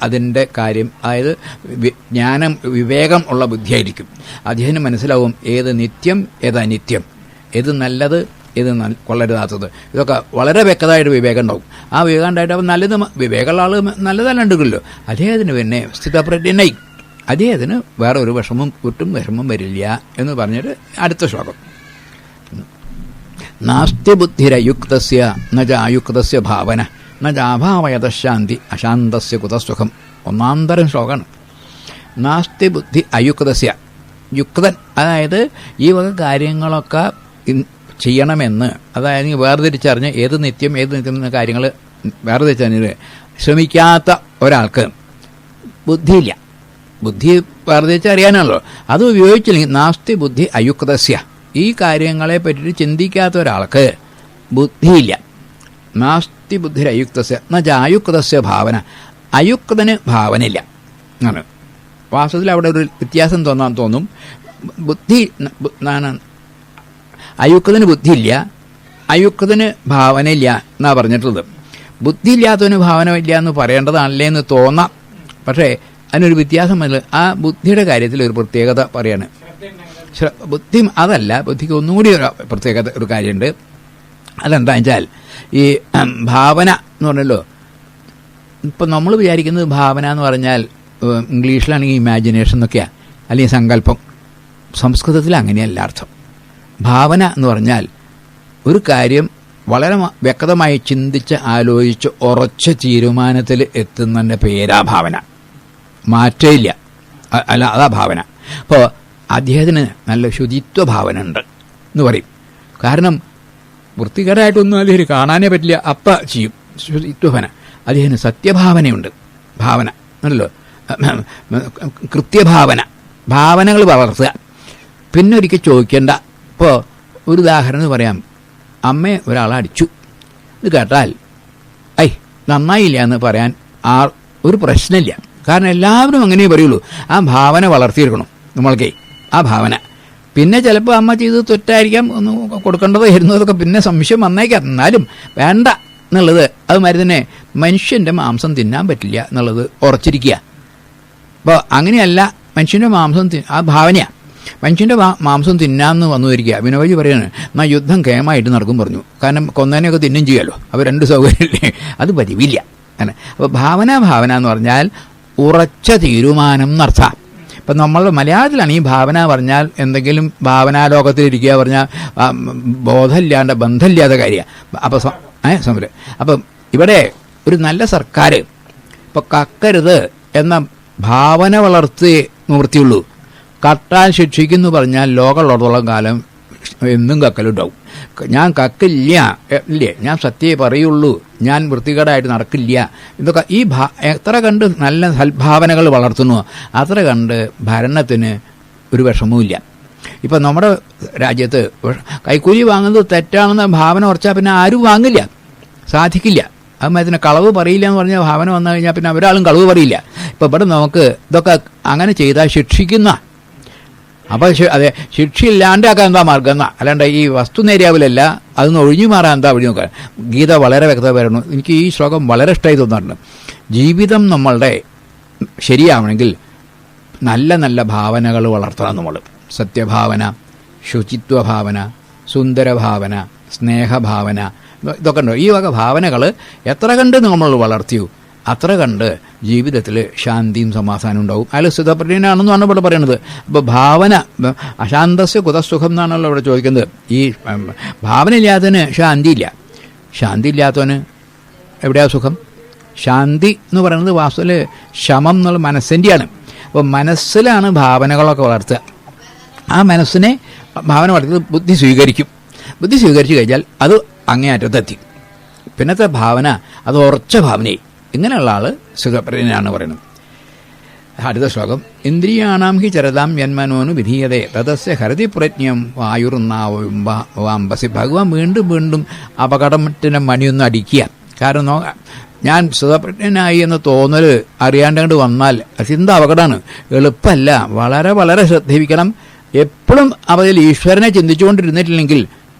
അതിൻ്റെ കാര്യം, അതായത് ജ്ഞാനം വിവേകം ഉള്ള ബുദ്ധിയായിരിക്കും. അദ്ദേഹത്തിന് മനസ്സിലാവും ഏത് നിത്യം ഏത് അനിത്യം, ഏത് നല്ലത് ഏത് കൊള്ളരുതാത്തത്. ഇതൊക്കെ വളരെ വ്യക്തമായിട്ട് വിവേകം ഉണ്ടാവും. ആ വിവേകം ഉണ്ടായിട്ട് അപ്പം നല്ലത് വിവേകമുള്ള ആൾ നല്ലതല്ല ഉണ്ടല്ലോ. അദ്ദേഹത്തിന് പിന്നെ സ്ഥിതപ്രജ്ഞനായി. അദ്ദേഹത്തിന് വേറെ ഒരു ഒട്ടും വിഷമം വരില്ല എന്ന് പറഞ്ഞിട്ട് അടുത്ത ശ്ലോകം. നാസ്തി ബുദ്ധിരയുക്തസ്യ ന ച അയുക്തസ്യ ഭാവന ന ച അഭാവയതശാന്തി അശാന്തസ്യ കുതസുഖം. ഒന്നാന്തരം ശ്ലോകമാണ്. നാസ്തി ബുദ്ധി അയുക്തസ്യ, യുക്തൻ അതായത് ഈ വക കാര്യങ്ങളൊക്കെ ചെയ്യണമെന്ന്, അതായത് വേർതിരിച്ചറിഞ്ഞ് ഏത് നിത്യം എന്ന കാര്യങ്ങൾ വേർതിരിച്ചറിഞ്ഞ് ശ്രമിക്കാത്ത ഒരാൾക്ക് ബുദ്ധിയില്ല. ബുദ്ധി വേർതിരിച്ചറിയാനാണല്ലോ, അത് ഉപയോഗിച്ചില്ലെങ്കിൽ നാസ്തി ബുദ്ധി അയുക്തസ്യ, ഈ കാര്യങ്ങളെ പറ്റിയിട്ട് ചിന്തിക്കാത്ത ഒരാൾക്ക് ബുദ്ധിയില്ല. നാസ്തി ബുദ്ധി അയുക്തസ്യ ന ച അയുക്തസ്യ ഭാവന, അയുക്തന് ഭാവനയില്ല ആണ്. വാസ്തവത്തിൽ അവിടെ ഒരു വ്യത്യാസം തോന്നും. ബുദ്ധി അയുക്തന് ബുദ്ധിയില്ല, അയുക്തന് ഭാവനയില്ല എന്നാണ് പറഞ്ഞിട്ടുള്ളത്. ബുദ്ധിയില്ലാത്തവന് ഭാവനയില്ല എന്ന് പറയേണ്ടതാണല്ലേ എന്ന് തോന്നാം. പക്ഷേ അതിനൊരു വ്യത്യാസം വന്നത് ആ ബുദ്ധിയുടെ കാര്യത്തിൽ ഒരു പ്രത്യേകത പറയാണ്. ബുദ്ധി അതല്ല, ബുദ്ധിക്ക് ഒന്നുകൂടി ഒരു പ്രത്യേകത ഒരു കാര്യമുണ്ട്. അതെന്താ വെച്ചാൽ ഈ ഭാവന എന്ന് പറഞ്ഞല്ലോ, ഇപ്പം നമ്മൾ വിചാരിക്കുന്നത് ഭാവന എന്ന് പറഞ്ഞാൽ ഇംഗ്ലീഷിലാണെങ്കിൽ ഇമാജിനേഷൻ എന്നൊക്കെയാണ്, അല്ലെങ്കിൽ സങ്കല്പം. സംസ്കൃതത്തിൽ അങ്ങനെയല്ല അർത്ഥം. ഭാവന എന്ന് പറഞ്ഞാൽ ഒരു കാര്യം വളരെ വ്യക്തമായി ചിന്തിച്ച് ആലോചിച്ച് ഉറച്ച തീരുമാനത്തിൽ എത്തുന്നതിൻ്റെ പേരാ ഭാവന. മാറ്റമില്ല, അല്ല അതാ ഭാവന. അപ്പോൾ അദ്ദേഹത്തിന് നല്ല ശുചിത്വ ഭാവന ഉണ്ട് എന്ന് പറയും. കാരണം വൃത്തികേടായിട്ടൊന്നും അദ്ദേഹം കാണാനേ പറ്റില്ല, അപ്പം ചെയ്യും ശുചിത്വഭാവന. അദ്ദേഹത്തിന് സത്യഭാവനയുണ്ട്. ഭാവന എന്നല്ലോ, കൃത്യഭാവന, ഭാവനകൾ വളർത്തുക. പിന്നെ ഒരിക്കൽ ചോദിക്കേണ്ട. ഇപ്പോൾ ഒരു ഉദാഹരണം പറയാം. അമ്മയെ ഒരാളെ അടിച്ചു, ഇത് കേട്ടാൽ നന്നായില്ല എന്ന് പറയാൻ ഒരു പ്രശ്നമില്ല. കാരണം എല്ലാവരും അങ്ങനെ പറയുള്ളൂ. ആ ഭാവന വളർത്തിയെടുക്കണം നമ്മൾക്ക്, ആ ഭാവന. പിന്നെ ചിലപ്പോൾ അമ്മ ചെയ്ത് തെറ്റായിരിക്കാം, ഒന്ന് കൊടുക്കേണ്ടതായിരുന്നതൊക്കെ പിന്നെ സംശയം വന്നേക്കാം. എന്നാലും വേണ്ട എന്നുള്ളത് അത് മാതിരി തന്നെ മനുഷ്യൻ്റെ മാംസം തിന്നാൻ പറ്റില്ല എന്നുള്ളത് ഉറച്ചിരിക്കുക. അപ്പോൾ അങ്ങനെയല്ല, മനുഷ്യൻ്റെ മാംസം ആ ഭാവനയാണ്. മനുഷ്യൻ്റെ മാംസം തിന്നാന്ന് വന്നുവരിക്കുക. വിനോദി പറയുന്നത് എന്നാൽ യുദ്ധം കേമായിട്ട് നടക്കും പറഞ്ഞു. കാരണം കൊന്നതിനെയൊക്കെ തിന്നും ചെയ്യാമല്ലോ, അപ്പോൾ രണ്ട് സൗകര്യമില്ലേ, അത് പതിവില്ല. അപ്പോൾ ഭാവന എന്ന് പറഞ്ഞാൽ ഉറച്ച തീരുമാനം എന്നർത്ഥം. ഇപ്പം നമ്മൾ മലയാളത്തിലാണ് ഈ ഭാവന പറഞ്ഞാൽ എന്തെങ്കിലും ഭാവനാലോകത്തിലിരിക്കുക പറഞ്ഞാൽ ബോധമില്ലാണ്ട് ബന്ധമില്ലാത്ത കാര്യമാണ്. അപ്പോൾ സമരം. അപ്പം ഇവിടെ ഒരു നല്ല സർക്കാർ ഇപ്പോൾ കക്കരുത് എന്ന ഭാവന വളർത്തി നിവൃത്തിയുള്ളൂ. കട്ടാൽ ശിക്ഷിക്കുന്നു പറഞ്ഞാൽ ലോകമുള്ളിടത്തോളം കാലം എന്നും കക്കലുണ്ടാവും. ഞാൻ കക്കില്ല ഇല്ലേ, ഞാൻ സത്യമേ പറയുള്ളൂ, ഞാൻ വൃത്തികേടായിട്ട് നടക്കില്ല, ഇതൊക്കെ ഈ എത്ര കണ്ട് നല്ല സൽഭാവനകൾ വളർത്തുന്നു അത്ര കണ്ട് ഭരണത്തിന് ഒരു വിഷമവുമില്ല. ഇപ്പം നമ്മുടെ രാജ്യത്ത് കൈക്കൂലി വാങ്ങുന്നത് തെറ്റാണെന്ന ഭാവന ഉറച്ചാൽ പിന്നെ ആരും വാങ്ങില്ല, സാധിക്കില്ല. അതുമാതിരി കളവ് പറയില്ല എന്ന് പറഞ്ഞാൽ ഭാവന വന്നു കഴിഞ്ഞാൽ പിന്നെ ഒരാളും കളവ് പറയില്ല. ഇപ്പം ഇവിടെ നമുക്ക് ഇതൊക്കെ അങ്ങനെ ചെയ്താൽ ശിക്ഷിക്കുന്ന, അപ്പോൾ അതെ ശിക്ഷയില്ലാണ്ടാക്കാൻ എന്താ മാർഗം എന്നാ, അല്ലാണ്ട് ഈ വസ്തു നേരിയാവിലല്ല, അതൊന്ന് ഒഴിഞ്ഞു മാറാൻ എന്താ വഴി നോക്കാൻ. ഗീത വളരെ വ്യക്തമായി പറയുന്നു. എനിക്ക് ഈ ശ്ലോകം വളരെ ഇഷ്ടമായി തോന്നാറുണ്ട്. ജീവിതം നമ്മളുടെ ശരിയാവണമെങ്കിൽ നല്ല നല്ല ഭാവനകൾ വളർത്തണം നമ്മൾ. സത്യഭാവന, ശുചിത്വഭാവന, സുന്ദരഭാവന, സ്നേഹഭാവന, ഇതൊക്കെ ഉണ്ടോ. ഈ വക ഭാവനകൾ എത്ര കണ്ട് നമ്മൾ വളർത്തിയോ അത്ര കണ്ട് ജീവിതത്തിൽ ശാന്തിയും സമാധാനം ഉണ്ടാവും. അയാൾ സ്ഥിതപ്രജ്ഞനാണെന്നാണ് ഇവിടെ പറയുന്നത്. അപ്പോൾ ഭാവന അശാന്തസ്യ കുതസുഖം എന്നാണല്ലോ ഇവിടെ ചോദിക്കുന്നത്. ഈ ഭാവന ഇല്ലാത്തവന് ശാന്തിയില്ല, ശാന്തി ഇല്ലാത്തവന് എവിടെയാ സുഖം? ശാന്തി എന്ന് പറയുന്നത് വാസ്തവത്തിൽ ശമം എന്നുള്ള മനസ്സിൻ്റെയാണ്. അപ്പോൾ മനസ്സിലാണ് ഭാവനകളൊക്കെ വളർത്തുക. ആ മനസ്സിനെ ഭാവന വളർത്തി ബുദ്ധി സ്വീകരിക്കും. ബുദ്ധി സ്വീകരിച്ചു കഴിഞ്ഞാൽ അത് അങ്ങേയറ്റത്തെത്തി. പിന്നത്തെ ഭാവന അത് ഉറച്ച ഭാവനയായി. ഇങ്ങനെയുള്ള ആൾ സുഖപ്രജ്ഞനാണ് പറയുന്നത്. അടുത്ത ശ്ലോകം. ഇന്ദ്രിയാണാം ഹി ചരതാം യന്മനോനു വിധീയതേ തദസ്യ ഹരതി പ്രജ്ഞം വായുർന്നാവംബസി. ഭഗവാൻ വീണ്ടും വീണ്ടും അപകടത്തിൻ്റെ മണിയൊന്നും അടിക്കുക. കാരണം ഞാൻ സുഖപ്രജ്ഞനായി എന്ന തോന്നൽ അറിയാണ്ട് വന്നാൽ ചിന്ത അപകടമാണ്, എളുപ്പമല്ല. വളരെ വളരെ ശ്രദ്ധിക്കണം. എപ്പോഴും അവരിൽ ഈശ്വരനെ ചിന്തിച്ചുകൊണ്ടിരുന്നിട്ടില്ലെങ്കിൽ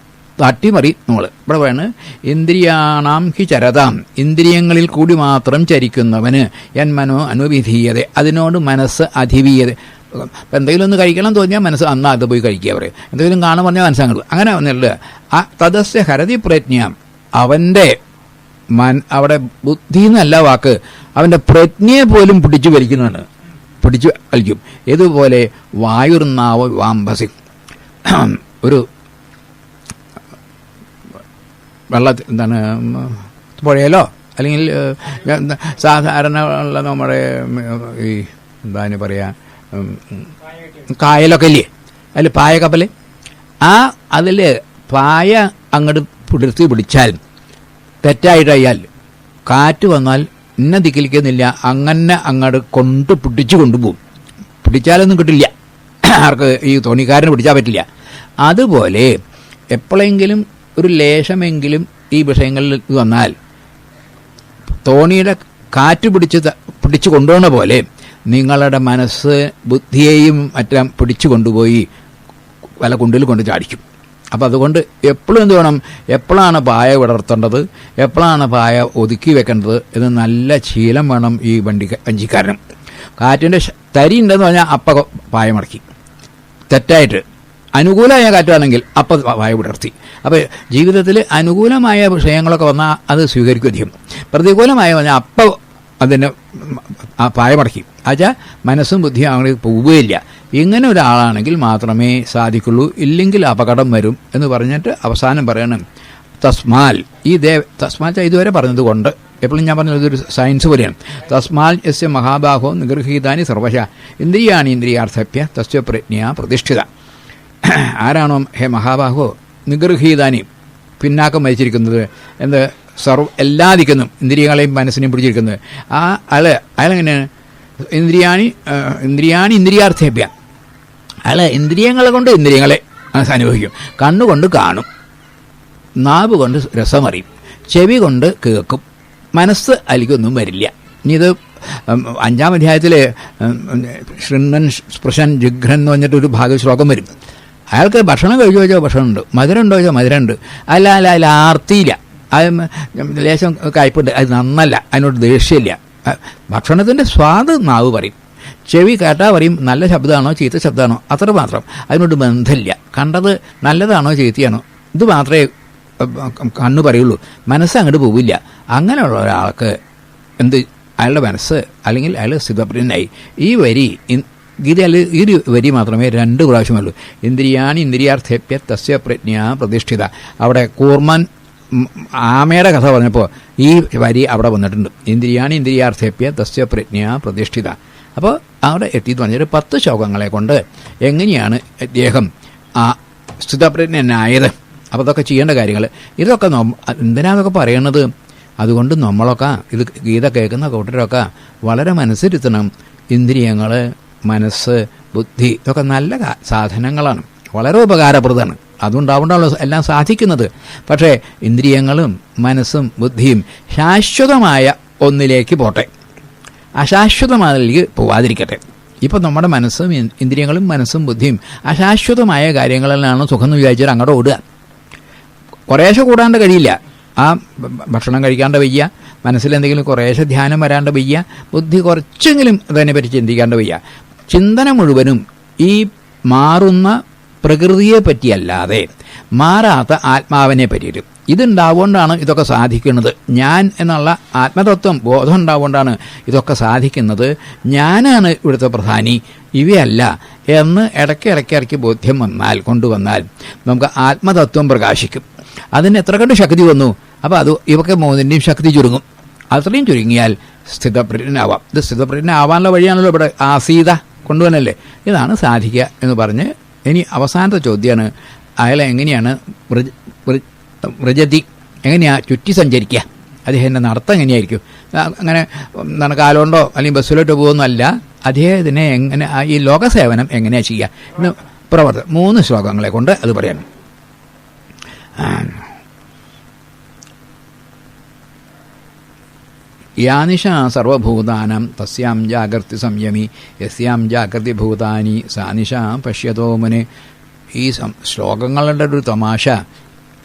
തട്ടിമറി നമ്മൾ. ഇവിടെ പറയുന്നത് ഇന്ദ്രിയാണാം ഹി ചരതാം, ഇന്ദ്രിയങ്ങളിൽ കൂടി മാത്രം ചരിക്കുന്നവന് യന്മനോ അനുവിധീയത, അതിനോട് മനസ്സ് അധിവീയത. എന്തെങ്കിലും ഒന്ന് കഴിക്കണം തോന്നിയാൽ മനസ്സ് അന്നാ അത് പോയി കഴിക്കുക പറയും. എന്തെങ്കിലും കാണാൻ പറഞ്ഞാൽ മനസ്സങ്ങോട്ട് അങ്ങനെ വന്നില്ല. ആ തദസ്യ ഹരതി പ്രജ്ഞ, അവൻ്റെ അവിടെ ബുദ്ധി എന്നല്ല വാക്ക്, അവൻ്റെ പ്രജ്ഞയെ പോലും പിടിച്ചു വലിക്കുന്നതാണ്. പിടിച്ചു വലിക്കും. ഇതുപോലെ വായുർനാവ വാംബസി, ഒരു എന്താണ് പുഴയിലോ അല്ലെങ്കിൽ സാധാരണ ഉള്ള നമ്മുടെ ഈ എന്താണ് പറയുക കായലൊക്കെ ഇല്ലേ, അതിൽ പായ കപ്പൽ, അതിൽ പായ അങ്ങോട്ട് പിടിച്ചാൽ തെറ്റായിട്ടയാൽ കാറ്റ് വന്നാൽ ഇന്ന ദിക്കിലിക്കുന്നില്ല, അങ്ങനെ അങ്ങോട്ട് പിടിച്ചു കൊണ്ടുപോകും. പിടിച്ചാലൊന്നും കിട്ടില്ല, ആർക്ക് ഈ തോണിക്കാരന് പിടിച്ചാൽ പറ്റില്ല. അതുപോലെ എപ്പോഴെങ്കിലും ഒരു ലേശമെങ്കിലും ഈ വിഷയങ്ങളിൽ വന്നാൽ തോണിയുടെ കാറ്റ് പിടിച്ചു കൊണ്ടുപോകുന്ന പോലെ നിങ്ങളുടെ മനസ്സ് ബുദ്ധിയെയും മറ്റും പിടിച്ചു കൊണ്ടുപോയി വല്ല കുണ്ടിൽ കൊണ്ട് ചാടിക്കും. അപ്പോൾ അതുകൊണ്ട് എപ്പോഴും എന്ത് വേണം, എപ്പോഴാണ് പായ വിടർത്തേണ്ടത്, എപ്പോഴാണ് പായ ഒതുക്കി വെക്കേണ്ടത് എന്ന് നല്ല ശീലം വേണം ഈ വഞ്ചിക്കാരനും. കാറ്റിൻ്റെ തരി ഉണ്ടെന്ന് പറഞ്ഞാൽ അപ്പം പായ മടക്കി, തെറ്റായിട്ട് അനുകൂലമായ കാറ്റാണെങ്കിൽ അപ്പം പായ വിടർത്തി. അപ്പോൾ ജീവിതത്തിൽ അനുകൂലമായ വിഷയങ്ങളൊക്കെ വന്നാൽ അത് സ്വീകരിക്കും അധികം, പ്രതികൂലമായ പറഞ്ഞാൽ അപ്പം അതിന് പായ മടക്കി. അച്ഛാ മനസ്സും ബുദ്ധിയും അങ്ങനെ പോവുകയില്ല. ഇങ്ങനെ ഒരാളാണെങ്കിൽ മാത്രമേ സാധിക്കുള്ളൂ, ഇല്ലെങ്കിൽ അപകടം വരും എന്ന് പറഞ്ഞിട്ട് അവസാനം പറയണം തസ്മാൽ. ഈ തസ്മാൽ ഇതുവരെ പറഞ്ഞതുകൊണ്ട് എപ്പോഴും ഞാൻ പറഞ്ഞത് ഇതൊരു സയൻസ് പോലെയാണ്. തസ്മാൽ യസ്യ മഹാബാഹോ നിഗൃഹീതാനി സർവശ ഇന്ദ്രിയാണി ഇന്ദ്രിയാർത്ഥപ്യ തസ്യ പ്രജ്ഞ പ്രതിഷ്ഠിത. ആരാണോ ഹേ മഹാബാഹോ നിഗൃഹീതാനി പിന്നാക്കം വഹിച്ചിരിക്കുന്നത്, എന്ത് എല്ലാ ദിക്കുന്നും ഇന്ദ്രിയങ്ങളെയും മനസ്സിനെയും പിടിച്ചിരിക്കുന്നത്, അയാളെങ്ങനെയാണ് ഇന്ദ്രിയാണി ഇന്ദ്രിയാർത്ഥേഭ്യ, അയാൾ ഇന്ദ്രിയങ്ങളെ കൊണ്ട് ഇന്ദ്രിയങ്ങളെ അനുഭവിക്കും. കണ്ണുകൊണ്ട് കാണും, നാവ് കൊണ്ട് രസമറിയും, ചെവി കൊണ്ട് കേൾക്കും, മനസ്സ് അതിലേക്കൊന്നും വരില്ല. ഇനി ഇത് 5-ാം അധ്യായത്തിൽ ശൃണ്ണൻ സ്പൃശൻ ജിഘ്രൻ എന്ന് പറഞ്ഞിട്ടൊരു ശ്ലോകം വരും. അയാൾക്ക് ഭക്ഷണം കഴിച്ചു വെച്ചാൽ ഭക്ഷണമുണ്ട്, മധുരം ഉണ്ടോ ചോദിച്ചാൽ മധുരമുണ്ട്, അതിൽ ആർത്തിയില്ല, അത് ലേശം കയ്പുണ്ട്, അത് നന്നല്ല, അതിനോട് ദേഷ്യമില്ല. ഭക്ഷണത്തിൻ്റെ സ്വാദ് നാവ് പറയും, ചെവി കേട്ടാൽ പറയും നല്ല ശബ്ദമാണോ ചീത്ത ശബ്ദമാണോ, അത്ര മാത്രം, അതിനോട് ബന്ധമില്ല. കണ്ടത് നല്ലതാണോ ചീത്തയാണോ ഇത് മാത്രമേ കണ്ണ് പറയുള്ളൂ, മനസ്സ് അങ്ങോട്ട് പോവില്ല. അങ്ങനെയുള്ള ഒരാൾക്ക് അയാളുടെ മനസ്സ് അല്ലെങ്കിൽ അയാൾ സ്ഥിതപ്രജ്ഞനായി. ഈ വരി ഗീതയിൽ ഈ ഒരു വരി മാത്രമേ 2 പ്രാവശ്യമേ ഇന്ദ്രിയാണി ഇന്ദ്രിയാർത്ഥേപ്യ തസ്യ പ്രജ്ഞ പ്രതിഷ്ഠിത. അവിടെ കൂർമ്മൻ ആമയുടെ കഥ പറഞ്ഞപ്പോൾ ഈ വരി അവിടെ വന്നിട്ടുണ്ട്, ഇന്ദ്രിയാണി ഇന്ദ്രിയാർത്ഥേപ്യ തസ്യ പ്രജ്ഞ പ്രതിഷ്ഠിത. അപ്പോൾ അവിടെ എത്തിയെന്ന് പറഞ്ഞൊരു 10 ശ്ലോകങ്ങളെ കൊണ്ട് എങ്ങനെയാണ് അദ്ദേഹം സ്ഥിതപ്രജ്ഞനായത്. അപ്പോൾ അതൊക്കെ ചെയ്യേണ്ട കാര്യങ്ങൾ ഇതൊക്കെ എന്തിനാതൊക്കെ പറയണത്. അതുകൊണ്ട് നമ്മളൊക്കെ ഇത് ഗീത കേൾക്കുന്ന കൂട്ടരൊക്കെ വളരെ മനസ്സിരുത്തണം. ഇന്ദ്രിയങ്ങൾ, മനസ്സ്, ബുദ്ധി ഇതൊക്കെ നല്ല സാധനങ്ങളാണ്, വളരെ ഉപകാരപ്രദമാണ്. അതുകൊണ്ടാവണ്ടല്ലോ എല്ലാം സാധിക്കുന്നത്. പക്ഷേ ഇന്ദ്രിയങ്ങളും മനസ്സും ബുദ്ധിയും ശാശ്വതമായ ഒന്നിലേക്ക് പോട്ടെ, അശാശ്വതമായതിലേക്ക് പോവാതിരിക്കട്ടെ. ഇപ്പം നമ്മുടെ മനസ്സും ഇന്ദ്രിയങ്ങളും മനസ്സും ബുദ്ധിയും അശാശ്വതമായ കാര്യങ്ങളിലാണ് സുഖം എന്ന് വിചാരിച്ചാൽ അങ്ങോട്ട് ഓടുക. കുറേശ്ശെ കൂടാണ്ട് കഴിയില്ല. ആ ഭക്ഷണം കഴിക്കാണ്ട് വയ്യ, മനസ്സിലെന്തെങ്കിലും കുറേശ്ശെ ധ്യാനം വരാണ്ട് വയ്യ, ബുദ്ധി കുറച്ചെങ്കിലും അതിനെപ്പറ്റി ചിന്തിക്കാണ്ട് വയ്യ. ചിന്തന മുഴുവനും ഈ മാറുന്ന പ്രകൃതിയെ പറ്റിയല്ലാതെ മാറാത്ത ആത്മാവിനെ പറ്റിയിട്ട്. ഇതുണ്ടാവുകൊണ്ടാണ് ഇതൊക്കെ സാധിക്കുന്നത്. ഞാൻ എന്നുള്ള ആത്മതത്വം ബോധം ഉണ്ടാവുകൊണ്ടാണ് ഇതൊക്കെ സാധിക്കുന്നത്. ഞാനാണ് ഇവിടുത്തെ പ്രധാനി, ഇവയല്ല എന്ന് ഇടയ്ക്ക് ബോധ്യം കൊണ്ടുവന്നാൽ നമുക്ക് ആത്മതത്വം പ്രകാശിക്കും. അതിന് എത്ര കണ്ട് ശക്തി വന്നു. അപ്പോൾ ഇവക്ക് 3ൻ്റെയും ശക്തി ചുരുങ്ങും. അത്രയും ചുരുങ്ങിയാൽ സ്ഥിതപ്രജ്ഞനാവാം. ഇത് സ്ഥിതപ്രജ്ഞ ആവാനുള്ള വഴിയാണല്ലോ ഇവിടെ ആസീത കൊണ്ടുവന്നല്ലേ. ഇതാണ് സാധിക്കുക എന്ന് പറഞ്ഞ് ഇനി അവസാനത്തെ ചോദ്യമാണ്, അയാളെ എങ്ങനെയാണ് വ്രജതി, എങ്ങനെയാണ് ചുറ്റി സഞ്ചരിക്കുക, അദ്ദേഹത്തിൻ്റെ നടത്തം എങ്ങനെയായിരിക്കും. അങ്ങനെ എന്താണ് കാലുകൊണ്ടോ അല്ലെങ്കിൽ ബസ്സിലോട്ടോ പോകുന്നതല്ല, അദ്ദേഹത്തിനെ എങ്ങനെ ഈ ലോകസേവനം എങ്ങനെയാണ് ചെയ്യുക എന്ന് പ്രവർത്തനം 3 ശ്ലോകങ്ങളെ കൊണ്ട് അത് പറയാൻ. യാനിഷ സർവഭൂതാനാം തസ്യാം ജാഗർത്തി സംയമി യസ്യാം ജാഗ്രതി ഭൂതാനി സാനിഷ പശ്യതോ മുനെ. ഈ ശ്ലോകങ്ങളുടെ ഒരു തമാശ,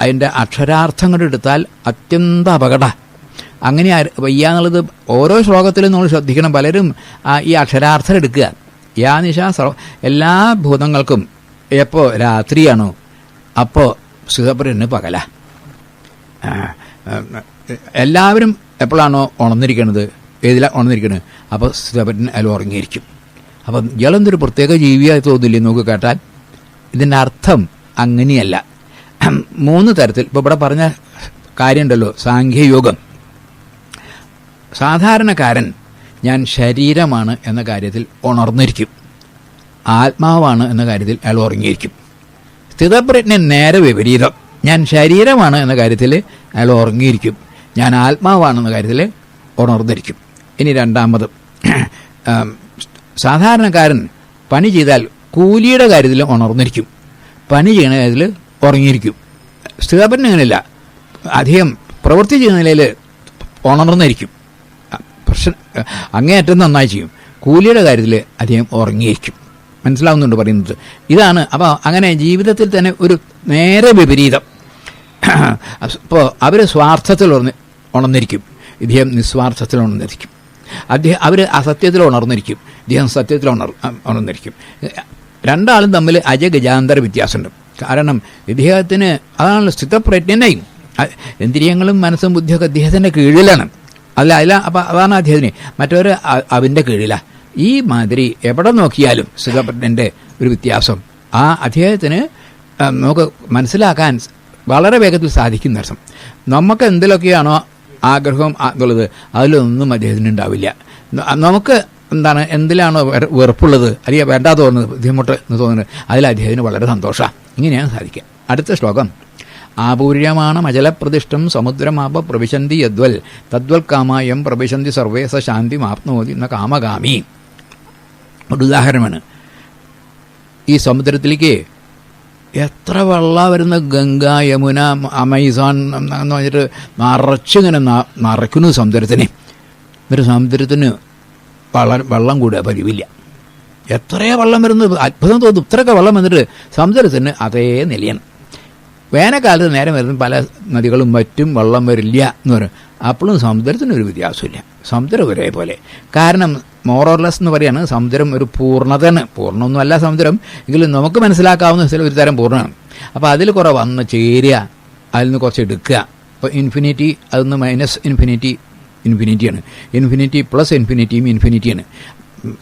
അതിൻ്റെ അക്ഷരാർത്ഥങ്ങൾ എടുത്താൽ അത്യന്ത അപകട. അങ്ങനെ വയ്യാന്നുള്ളത് ഓരോ ശ്ലോകത്തിലും നമ്മൾ ശ്രദ്ധിക്കണം. പലരും ഈ അക്ഷരാർത്ഥം എടുക്കുക. യാനിഷ എല്ലാ ഭൂതങ്ങൾക്കും എപ്പോൾ രാത്രിയാണോ അപ്പോൾ സുഖപ്രന് പകല. എല്ലാവരും എപ്പോഴാണോ ഉണർന്നിരിക്കുന്നത്, ഏതിലാണ് ഉണർന്നിരിക്കുന്നത്, അപ്പോൾ സുഖപ്രൻ അതിൽ ഉറങ്ങിയിരിക്കും. അപ്പം ഇയാളെന്തൊരു പ്രത്യേക ജീവിയായി തോന്നില്ലേ നമുക്ക് കേട്ടാൽ? ഇതിൻ്റെ അർത്ഥം അങ്ങനെയല്ല. 3 തരത്തിൽ ഇപ്പോൾ ഇവിടെ പറഞ്ഞ കാര്യമുണ്ടല്ലോ, സാഖ്യയോഗം. സാധാരണക്കാരൻ ഞാൻ ശരീരമാണ് എന്ന കാര്യത്തിൽ ഉണർന്നിരിക്കും, ആത്മാവാണ് എന്ന കാര്യത്തിൽ അയാൾ ഉറങ്ങിയിരിക്കും. സ്ഥിതപ്രജ്ഞൻ നേരെ വിപരീതം. ഞാൻ ശരീരമാണ് എന്ന കാര്യത്തിൽ അയാൾ ഉറങ്ങിയിരിക്കും, ഞാൻ ആത്മാവാണെന്ന കാര്യത്തിൽ ഉണർന്നിരിക്കും. ഇനി രണ്ടാമത്, സാധാരണക്കാരൻ പണി ചെയ്താൽ കൂലിയുടെ കാര്യത്തിൽ ഉണർന്നിരിക്കും, പണി ചെയ്യുന്ന കാര്യത്തിൽ ഉറങ്ങിയിരിക്കും. സ്ഥിതപ്രജ്ഞൻ അങ്ങനെയല്ല, അധികം പ്രവൃത്തി ചെയ്യുന്ന നിലയിൽ ഉണർന്നിരിക്കും, അങ്ങേയറ്റം നന്നായി ചെയ്യും. കൂലിയുടെ കാര്യത്തിൽ അധികം ഉറങ്ങിയിരിക്കും. മനസ്സിലാവുന്നുണ്ട് പറയുന്നത്? ഇതാണ്. അപ്പോൾ അങ്ങനെ ജീവിതത്തിൽ തന്നെ ഒരു നേരെ വിപരീതം. ഇപ്പോൾ അവർ സ്വാർത്ഥത്തിൽ ഉണർന്നിരിക്കും, ഇദ്ദേഹം നിസ്വാർത്ഥത്തിൽ ഉണർന്നിരിക്കും. അവർ അസത്യത്തിൽ ഉണർന്നിരിക്കും, ഇദ്ദേഹം സത്യത്തിൽ ഉണർന്നിരിക്കും. രണ്ടാളും തമ്മിൽ അജഗജാന്തര വ്യത്യാസമുണ്ട്. കാരണം ഇദ്ദേഹത്തിന് അതാണല്ലോ സ്ഥിതപ്രജ്ഞനായി, ഇന്ദ്രിയങ്ങളും മനസ്സും ബുദ്ധിയൊക്കെ അദ്ദേഹത്തിൻ്റെ കീഴിലാണ്. അപ്പം അതാണ് അദ്ദേഹത്തിന്. മറ്റവർ അവൻ്റെ കീഴിലാണ്. ഈ മാതിരി എവിടെ നോക്കിയാലും സ്ഥിതപ്രജ്ഞൻ്റെ ഒരു വ്യത്യാസം ആ അദ്ദേഹത്തിന് നമുക്ക് മനസ്സിലാക്കാൻ വളരെ വേഗത്തിൽ സാധിക്കുന്ന അർത്ഥം. നമുക്ക് എന്തിലൊക്കെയാണോ ആഗ്രഹം എന്നുള്ളത് അതിലൊന്നും അദ്ദേഹത്തിന് ഉണ്ടാവില്ല. നമുക്ക് എന്താണ്, എന്തിലാണോ വെറുപ്പുള്ളത്, അല്ലെങ്കിൽ വേണ്ടാ തോന്നുന്നത്, ബുദ്ധിമുട്ട് എന്ന് തോന്നുന്നത്, അതിൽ അദ്ദേഹത്തിന് വളരെ സന്തോഷമാണ്. ഇങ്ങനെയാണ് സാധിക്കുക. അടുത്ത ശ്ലോകം. ആപൂര്യമാണ് അചലപ്രതിഷ്ഠം സമുദ്രമാപ പ്രവിശന്തി യദ്വൽ തദ്വൽ കാമായം പ്രവിശന്തി സർവേസ ശാന്തി മാപ്നോതി എന്ന കാമകാമി. ഒരു ഉദാഹരണമാണ്. ഈ സമുദ്രത്തിലേക്ക് എത്ര വെള്ളം വരുന്ന ഗംഗ, യമുന, അമേസാൺ എന്ന് പറഞ്ഞിട്ട് നിറച്ചിങ്ങനെ നിറയ്ക്കുന്നു സമുദ്രത്തിനെ. ഒരു സമുദ്രത്തിന് വെള്ളം കൂടുക പതിവില്ല. എത്രയോ വെള്ളം വരുന്നത് അത്ഭുതം തോന്നും. ഇത്രയൊക്കെ വെള്ളം വന്നിട്ട് സമുദ്രത്തിന് അതേ നിലയാണ്. വേനൽക്കാലത്ത് നേരം വരുന്ന പല നദികളും മറ്റും വെള്ളം വരില്ല എന്ന് പറയും. അപ്പോഴും സമുദ്രത്തിനൊരു വ്യത്യാസമില്ല, സമുദ്രം ഒരേപോലെ. കാരണം മോറോർലെസ് എന്ന് പറയാണ്, സമുദ്രം ഒരു പൂർണ്ണതയാണ്. പൂർണ്ണമൊന്നുമല്ല സമുദ്രം, എങ്കിലും നമുക്ക് മനസ്സിലാക്കാവുന്ന ഒരു തരം പൂർണ്ണമാണ്. അപ്പോൾ അതിൽ കുറേ വന്ന് ചേരുക, അതിൽ നിന്ന് കുറച്ച് എടുക്കുക. ഇപ്പോൾ ഇൻഫിനിറ്റി, അതൊന്ന് മൈനസ് ഇൻഫിനിറ്റി ഇൻഫിനിറ്റിയാണ്, ഇൻഫിനിറ്റി പ്ലസ് ഇൻഫിനിറ്റിയും ഇൻഫിനിറ്റിയാണ്.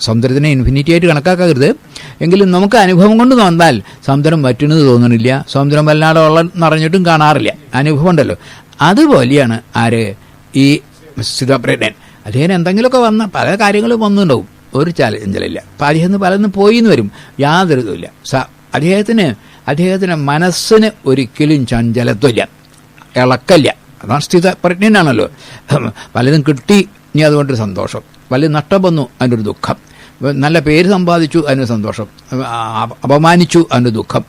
സമുദ്രത്തിനെ ഇൻഫിനിറ്റി ആയിട്ട് കണക്കാക്കരുത്. എങ്കിലും നമുക്ക് അനുഭവം കൊണ്ട് വന്നാൽ സമുദ്രം വറ്റുന്നത് തോന്നണില്ല, സമുദ്രം വല്ലാതെ വെള്ളം നിറഞ്ഞിട്ടും കാണാറില്ല. അനുഭവം ഉണ്ടല്ലോ. അതുപോലെയാണ് ആര്? ഈ സ്ഥിതപ്രജ്ഞൻ. അദ്ദേഹം എന്തെങ്കിലുമൊക്കെ വന്ന പല കാര്യങ്ങളും വന്നിട്ടുണ്ടാവും, ഒരു ചലഞ്ചലില്ല. അപ്പം അദ്ദേഹത്തിന് പലതും പോയി എന്ന് വരും, യാതൊരു ഇതുമില്ല. അദ്ദേഹത്തിന് മനസ്സിന് ഒരിക്കലും ചഞ്ചലത്വമില്ല, ഇളക്കല്ല. അതാണ് സ്ഥിതപ്രജ്ഞനാണല്ലോ. പലതും കിട്ടി, ഇനി അതുകൊണ്ടൊരു സന്തോഷം. വലിയ നഷ്ടം വന്നു, അതിനൊരു ദുഃഖം. നല്ല പേര് സമ്പാദിച്ചു, അതിനൊരു സന്തോഷം. അപമാനിച്ചു, അതിൻ്റെ ദുഃഖം.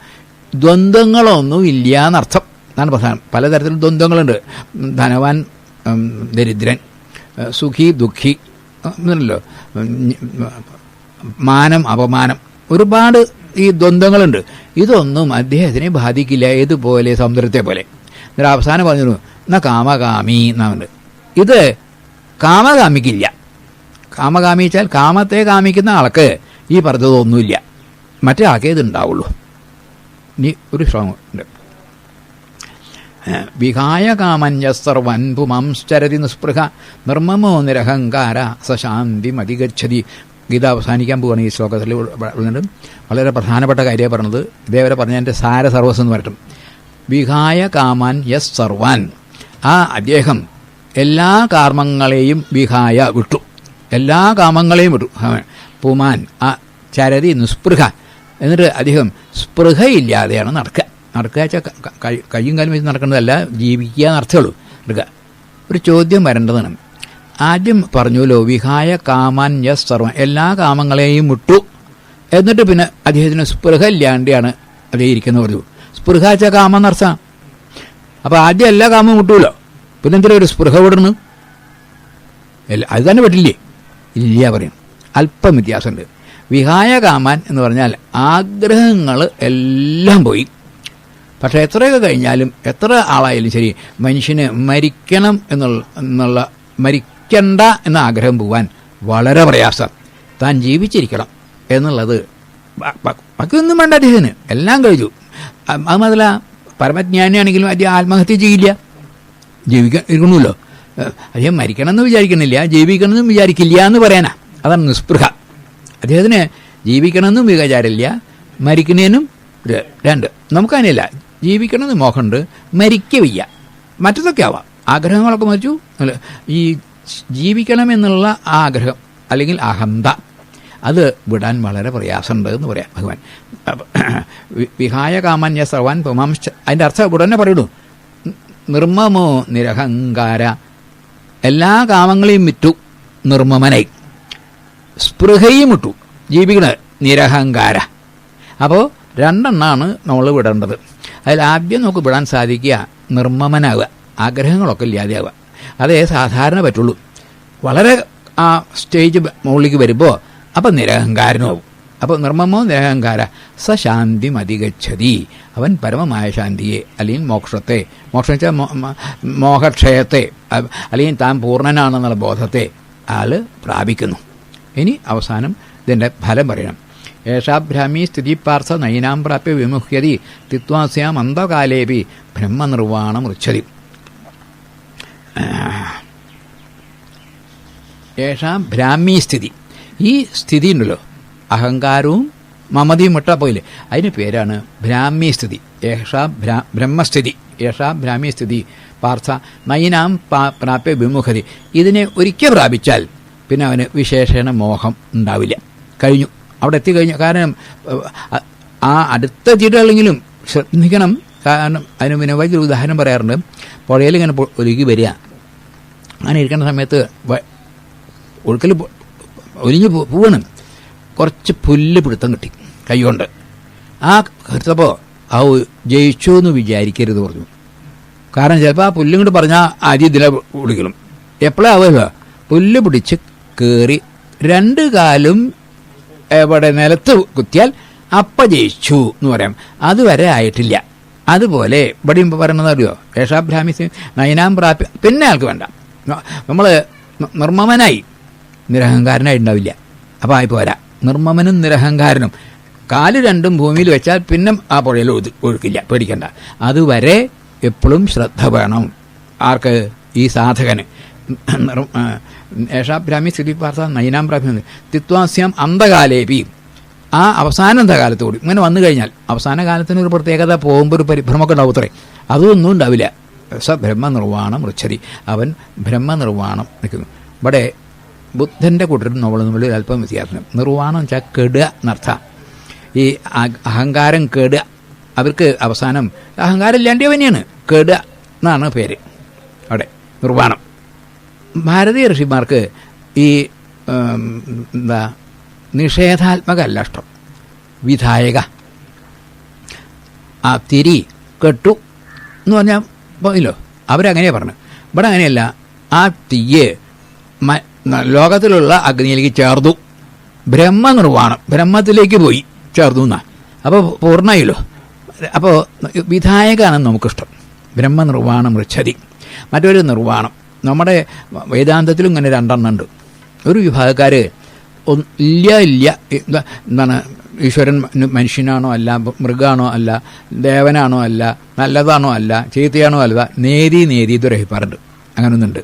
ദ്വന്ദ്ങ്ങളൊന്നും ഇല്ല എന്നർത്ഥം. അതാണ് പ്രധാനം. പലതരത്തിലുള്ള ദ്വന്ദ്ങ്ങളുണ്ട്. ധനവാൻ, ദരിദ്രൻ, സുഖി, ദുഃഖി എന്നല്ലോ, മാനം, അപമാനം, ഒരുപാട് ഈ ദ്വന്ദ്ങ്ങളുണ്ട്. ഇതൊന്നും അദ്ദേഹത്തിനെ ബാധിക്കില്ല. ഏതുപോലെ സമുദ്രത്തെ പോലെ. എന്നിട്ട് അവസാനം പറഞ്ഞു എന്നാ കാമകാമി എന്നാണ്. ഇത് കാമകാമിക്കില്ല. കാമകാമി വെച്ചാൽ കാമത്തെ കാമിക്കുന്ന ആൾക്ക് ഈ പറഞ്ഞതൊന്നുമില്ല, മറ്റേ ആൾക്കേ ഇതുണ്ടാവുള്ളൂ. ഇനി ഒരു ശ്ലോകം ഉണ്ട്. വിഹായ കാമന്യസർവൻ പുമാംശ്ചരതി നിസ്പൃഹ നിർമ്മമോ നിരഹങ്കാര സശാന്തി മതിഗച്ഛതി. ഗീത അവസാനിക്കാൻ പോവുകയാണ്. ഈ ശ്ലോകത്തിൽ വളരെ പ്രധാനപ്പെട്ട കാര്യമാണ് പറഞ്ഞത്. ഇതേവരെ പറഞ്ഞതിൻ്റെ സാരസർവസ് എന്ന് പറയട്ടും. വിഹായ കാമാൻ യസ് സർവാൻ, ആ അദ്ദേഹം എല്ലാ കാമങ്ങളെയും വിഹായ വിട്ടു, എല്ലാ കാമങ്ങളെയും വിട്ടു. പുമാൻ ആ ചരതി നിസ്പൃഹ, എന്നിട്ട് അദ്ദേഹം സ്പൃഹയില്ലാതെയാണ് നടക്കുക. നടക്കുക വെച്ചാൽ കയ്യും കാലും വെച്ച് നടക്കുന്നതല്ല, ജീവിക്കുക എന്നർത്ഥമുള്ളൂ. എടുക്കുക. ഒരു ചോദ്യം വരേണ്ടതാണ്. ആദ്യം പറഞ്ഞല്ലോ വിഹായ കാമാൻ യസ് സർവൻ, എല്ലാ കാമങ്ങളെയും വിട്ടു. എന്നിട്ട് പിന്നെ അദ്ദേഹത്തിന് സ്പൃഹ ഇല്ലാണ്ടാണ് അദ്ദേഹം ഇരിക്കുന്നത് പറഞ്ഞു. സ്പൃഹ വെച്ചാൽ കാമം എന്നർത്ഥം. അപ്പോൾ ആദ്യം എല്ലാ കാമവും വിട്ടുമല്ലോ, പിന്നെ എന്തിനാ ഒരു സ്പൃഹ വിടണം? അത് തന്നെ വിട്ടില്ലേ? ഇല്ല പറയും. അല്പം വ്യത്യാസമുണ്ട്. വിഹായ കാമാൻ എന്ന് പറഞ്ഞാൽ ആഗ്രഹങ്ങൾ എല്ലാം പോയി. പക്ഷേ എത്രയൊക്കെ കഴിഞ്ഞാലും എത്ര ആളായാലും ശരി, മനുഷ്യന് മരിക്കണം എന്നുള്ള മരിക്കണ്ട എന്ന ആഗ്രഹം പോവാൻ വളരെ പ്രയാസം. താൻ ജീവിച്ചിരിക്കണം എന്നുള്ളത് ബാക്കിയൊന്നും വേണ്ട അദ്ദേഹത്തിന്, എല്ലാം കഴിഞ്ഞു. അത് മാത്രമല്ല പരമജ്ഞാനിയാണെങ്കിലും അദ്ദേഹം ആത്മഹത്യ ചെയ്യില്ല, ജീവിക്കാൻ ഇരിക്കണമല്ലോ. അദ്ദേഹം മരിക്കണം എന്ന് വിചാരിക്കണില്ല, ജീവിക്കണം എന്ന് വിചാരിക്കില്ല എന്ന് പറയാനാ. അതാണ് നിസ്പൃഹ. അദ്ദേഹത്തിന് ജീവിക്കണമെന്നും വികാരമില്ല, മരിക്കണേനും രണ്ട്. നമുക്കതിനില്ല, ജീവിക്കണമെന്ന് മോഹമുണ്ട്, മരിക്കവയ്യ. മറ്റതൊക്കെ ആവാം, ആഗ്രഹങ്ങളൊക്കെ മരിച്ചു. ഈ ജീവിക്കണമെന്നുള്ള ആ ആഗ്രഹം അല്ലെങ്കിൽ അഹന്ത, അത് വിടാൻ വളരെ പ്രയാസമുണ്ട് എന്ന് പറയാം ഭഗവാൻ. വിഹായ കാമന്യ സർവാൻ പുമാംശ, അതിൻ്റെ അർത്ഥം ഉടനെ പറയുന്നു, നിർമ്മമോ നിരഹങ്കാര, എല്ലാ കാമങ്ങളെയും വിറ്റു നിർമ്മമനായി, സ്പൃഹയും വിട്ടു ജീവിക്കണ നിരഹങ്കാര. അപ്പോൾ രണ്ടെണ്ണമാണ് നമ്മൾ വിടേണ്ടത്. അതിൽ ആദ്യം നമുക്ക് വിടാൻ സാധിക്കുക നിർമ്മമനാവുക, ആഗ്രഹങ്ങളൊക്കെ ഇല്ലാതെയാവുക. അതേ സാധാരണ പറ്റുള്ളൂ. വളരെ ആ സ്റ്റേജ് മുകളിലേക്ക് വരുമ്പോൾ അപ്പം നിരഹങ്കാരനാവും. അപ്പോൾ നിർമ്മമോ നിരഹങ്കാര സ ശാന്തി അധികച്ഛതി, അവൻ പരമമായ ശാന്തിയെ അല്ലെങ്കിൽ മോക്ഷത്തെ, മോക്ഷം വെച്ചാൽ മോഹക്ഷയത്തെ അല്ലെങ്കിൽ താൻ പൂർണ്ണനാണെന്നുള്ള ബോധത്തെ ആൾ പ്രാപിക്കുന്നു. ഇനി അവസാനം ഇതിൻ്റെ ഫലം പറയണം. ഏഷാഭ്രാമി സ്ഥിതി പാർഥ നൈനാം പ്രാപ്യ വിമുഹ്യതി തിത്വാസ്യാം അന്തകാലേപി ബ്രഹ്മനിർവാണം ഋച്ഛതി. ഏഷാ ഭ്രാമി സ്ഥിതി, ഈ സ്ഥിതി ഉണ്ടല്ലോ, അഹങ്കാരവും മമതയും വിട്ടാൽ പോയില്ലേ, അതിന് പേരാണ് ഭ്രാമി സ്ഥിതി. ഏഷാ ബ്രഹ്മസ്ഥിതി, ഏഷാ ഭ്രാമി സ്ഥിതി പാർത്ഥ നൈനാം പ്രാപ്യ വിമുഖതി. ഇതിനെ ഒരിക്കൽ പ്രാപിച്ചാൽ പിന്നെ അവന് വിശേഷണ മോഹം ഉണ്ടാവില്ല. കഴിഞ്ഞു, അവിടെ എത്തിക്കഴിഞ്ഞു. കാരണം ആ അടുത്ത എത്തിയിട്ടാണെങ്കിലും ശ്രദ്ധിക്കണം. കാരണം അതിന് പിന്നെ വലിയൊരു ഉദാഹരണം പറയാറുണ്ട്. പുഴയിൽ ഇങ്ങനെ ഒഴുകി വരിക, അങ്ങനെ ഇരിക്കുന്ന സമയത്ത് ഒഴുക്കൽ ഒലിഞ്ഞ് പോവണം. കുറച്ച് പുല്ല് പിടുത്തം കിട്ടി കൈകൊണ്ട്. ആ എടുത്തപ്പോൾ ആ ജയിച്ചു എന്ന് വിചാരിക്കരുത് പറഞ്ഞു. കാരണം ചിലപ്പോൾ ആ പുല്ലും കൂടെ പറഞ്ഞാൽ ആദ്യം ഇതിനെ പിടിക്കണം. എപ്പോഴാ ആവുക, പുല്ല് പിടിച്ച് കയറി രണ്ട് കാലും എവിടെ നിലത്ത് കുത്തിയാൽ അപ്പം ജയിച്ചു എന്ന് പറയാം. അതുവരെ ആയിട്ടില്ല. അതുപോലെ ഇവിടെ പറയുന്നത് അറിയോ, യേശാഭ്രാമി നയനാം പ്രാപ്യ, പിന്നെ ആൾക്ക് വേണ്ട. നമ്മൾ നിർമ്മമനായി നിരഹങ്കാരനായി ഉണ്ടാവില്ല. അപ്പോൾ ആയി പോരാ. നിർമ്മമനും നിരഹങ്കാരനും കാല് രണ്ടും ഭൂമിയിൽ വെച്ചാൽ പിന്നെ ആ പുഴയിൽ ഒഴുക്കില്ല, പേടിക്കണ്ട. അതുവരെ എപ്പോഴും ശ്രദ്ധ വേണം. ആർക്ക്? ഈ സാധകന്. ഏഷാഭ്രാമി സ്ഥിതി പാർത്ത നൈനാം പ്രാപ്യം തിത്വാസ്യം അന്തകാലേപി, ആ അവസാനത്തെ കാലത്തോടി ഇങ്ങനെ വന്നു കഴിഞ്ഞാൽ അവസാന കാലത്തിനൊരു പ്രത്യേകത, പോകുമ്പോൾ ഒരു പരിഭ്രമമൊക്കെ ഉണ്ടാവത്രേ. അതൊന്നും ഉണ്ടാവില്ല. സ ബ്രഹ്മനിർവാണം ഋച്ഛതി, അവൻ ബ്രഹ്മനിർവാണം നിൽക്കുന്നു. ഇവിടെ ബുദ്ധൻ്റെ കൂട്ടരും നമ്മൾ തമ്മിൽ അല്പം വ്യത്യാസം. നിർവാണം വെച്ചാൽ കെടുക എന്നർത്ഥം. ഈ അഹങ്കാരം കെടുക, അവർക്ക് അവസാനം അഹങ്കാരം ഇല്ലാണ്ടിയ തന്നെയാണ്, കെടുക എന്നാണ് പേര് അവിടെ നിർവാണം. ഭാരതീയ ഋഷിമാർക്ക് ഈ എന്താ നിഷേധാത്മകമല്ല ഇഷ്ടം, വിധായക. ആ തിരി കെട്ടു എന്ന് പറഞ്ഞാൽ പോയില്ലോ, അവരങ്ങനെയാണ് പറഞ്ഞു. ഇവിടെ അങ്ങനെയല്ല. ആ തീയെ ലോകത്തിലുള്ള അഗ്നിയിലേക്ക് ചേർന്നു, ബ്രഹ്മനിർവാണം, ബ്രഹ്മത്തിലേക്ക് പോയി ചേർന്നു എന്നാ. അപ്പോൾ പൂർണ്ണമായല്ലോ. അപ്പോൾ വിധായകമാണ് നമുക്കിഷ്ടം. ബ്രഹ്മനിർവാണം ഋച്ഛതി. മറ്റൊരു നിർവാണം നമ്മുടെ വേദാന്തത്തിലും ഇങ്ങനെ രണ്ടെണ്ണം ഉണ്ട്. ഒരു വിഭാഗക്കാർ ഇല്ല എന്താണ്, ഈശ്വരൻ മനുഷ്യനാണോ അല്ല, മൃഗമാണോ അല്ല, ദേവനാണോ അല്ല, നല്ലതാണോ അല്ല, ചീത്തയാണോ അല്ല, നേതി ഇതൊരു അഭിപ്രായമുണ്ട്. അങ്ങനൊന്നുണ്ട്.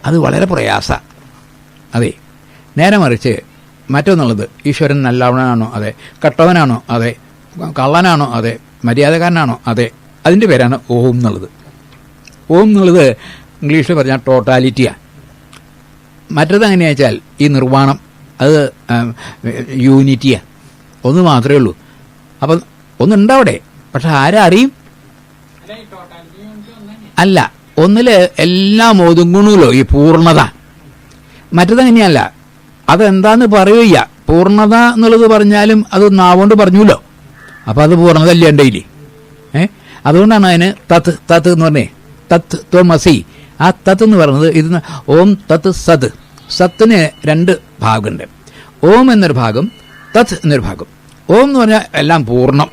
അത് വളരെ പ്രയാസ. അതെ. നേരെ മറിച്ച് മറ്റൊന്നുള്ളത്, ഈശ്വരൻ നല്ലവനാണോ അതെ, കട്ടവനാണോ അതെ, കള്ളനാണോ അതെ, മര്യാദക്കാരനാണോ അതെ, അതിൻ്റെ പേരാണ് ഓം എന്നുള്ളത്. ഓം എന്നുള്ളത് ഇംഗ്ലീഷിൽ പറഞ്ഞാൽ ടോട്ടാലിറ്റിയാണ്. മറ്റത് എങ്ങനെയാ വെച്ചാൽ ഈ നിർവ്വാണം, അത് യൂണിറ്റിയാണ്. ഒന്ന് മാത്രമേ ഉള്ളൂ. അപ്പം ഒന്നുണ്ടവിടെ, പക്ഷെ ആരറിയും? അല്ല, ഒന്നിൽ എല്ലാം ഒതുങ്ങണമല്ലോ, ഈ പൂർണ്ണത. മറ്റതങ്ങനെയല്ല. അതെന്താന്ന് പറയുക, പൂർണ്ണത എന്നുള്ളത് പറഞ്ഞാലും അത് നാവുകൊണ്ട് പറഞ്ഞല്ലോ, അപ്പം അത് പൂർണ്ണത ഇല്ലാണ്ടയില്ലേ. അതുകൊണ്ടാണ് അതിന് തത്ത് എന്ന് പറഞ്ഞേ, തത്ത് ത്വമസി. ആ തത്ത് എന്ന് പറയുന്നത് ഇത് ഓം തത്ത് സത്. സത്തിന് രണ്ട് ഭാഗമുണ്ട്. ഓം എന്നൊരു ഭാഗം, തത്ത് എന്നൊരു ഭാഗം. ഓം എന്ന് പറഞ്ഞാൽ എല്ലാം പൂർണ്ണം,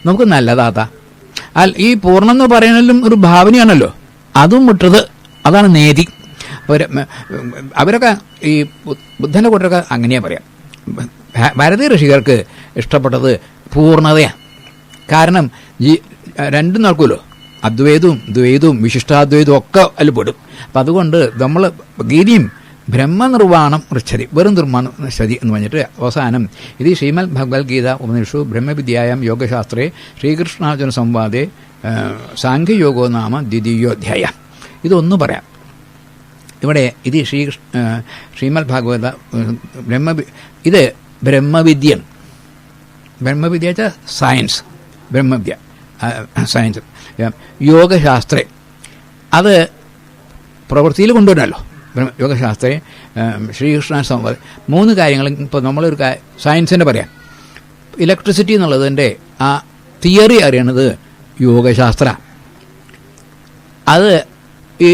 നമുക്ക് നല്ലതാത്ത. ഈ പൂർണ്ണം എന്ന് പറയുന്നതിലും ഒരു ഭാവനയാണല്ലോ, അതും വിട്ടത്. അതാണ് നേതി. അവരൊക്കെ ഈ ബുദ്ധൻ്റെ കൂട്ടരൊക്കെ അങ്ങനെയാ പറയാം. ഭാരതീയ ഋഷികർക്ക് ഇഷ്ടപ്പെട്ടത് പൂർണ്ണതയാണ്. കാരണം രണ്ടും നടക്കുമല്ലോ, അദ്വൈതവും ദ്വൈതവും വിശിഷ്ടാദ്വൈതവും ഒക്കെ അതിൽ പെടും. അപ്പം അതുകൊണ്ട് നമ്മൾ ഗീതയും ബ്രഹ്മനിർവ്വാണം പൃച്ഛതി, വെറും നിർമ്മാണം പൃച്ഛതി എന്ന് പറഞ്ഞിട്ട് അവസാനം ഇത് ശ്രീമദ് ഭഗവത്ഗീത ഉപനിഷു ബ്രഹ്മവിദ്യായാം യോഗശാസ്ത്രേ ശ്രീകൃഷ്ണാർജുന സംവാദേ സാഖ്യയോഗോ നാമ ദ്വിതീയോധ്യായ. ഇതൊന്നു പറയാം. ഇവിടെ ഇത് ശ്രീമദ് ഭാഗവത ഇത് ബ്രഹ്മവിദ്യയാണ്. ബ്രഹ്മവിദ്യ വെച്ചാൽ സയൻസ്, ബ്രഹ്മവിദ്യ സയൻസ്. യോഗശാസ്ത്രേ അത് പ്രവൃത്തിയിൽ കൊണ്ടുവരണമല്ലോ. യോഗശാസ്ത്രേ ശ്രീകൃഷ്ണ സംവാദം. 3 കാര്യങ്ങൾ. ഇപ്പോൾ നമ്മളൊരു സയൻസിൻ്റെ പറയാം, ഇലക്ട്രിസിറ്റി എന്നുള്ളതിൻ്റെ ആ തിയറി അറിയണത് യോഗശാസ്ത്ര. അത് ഈ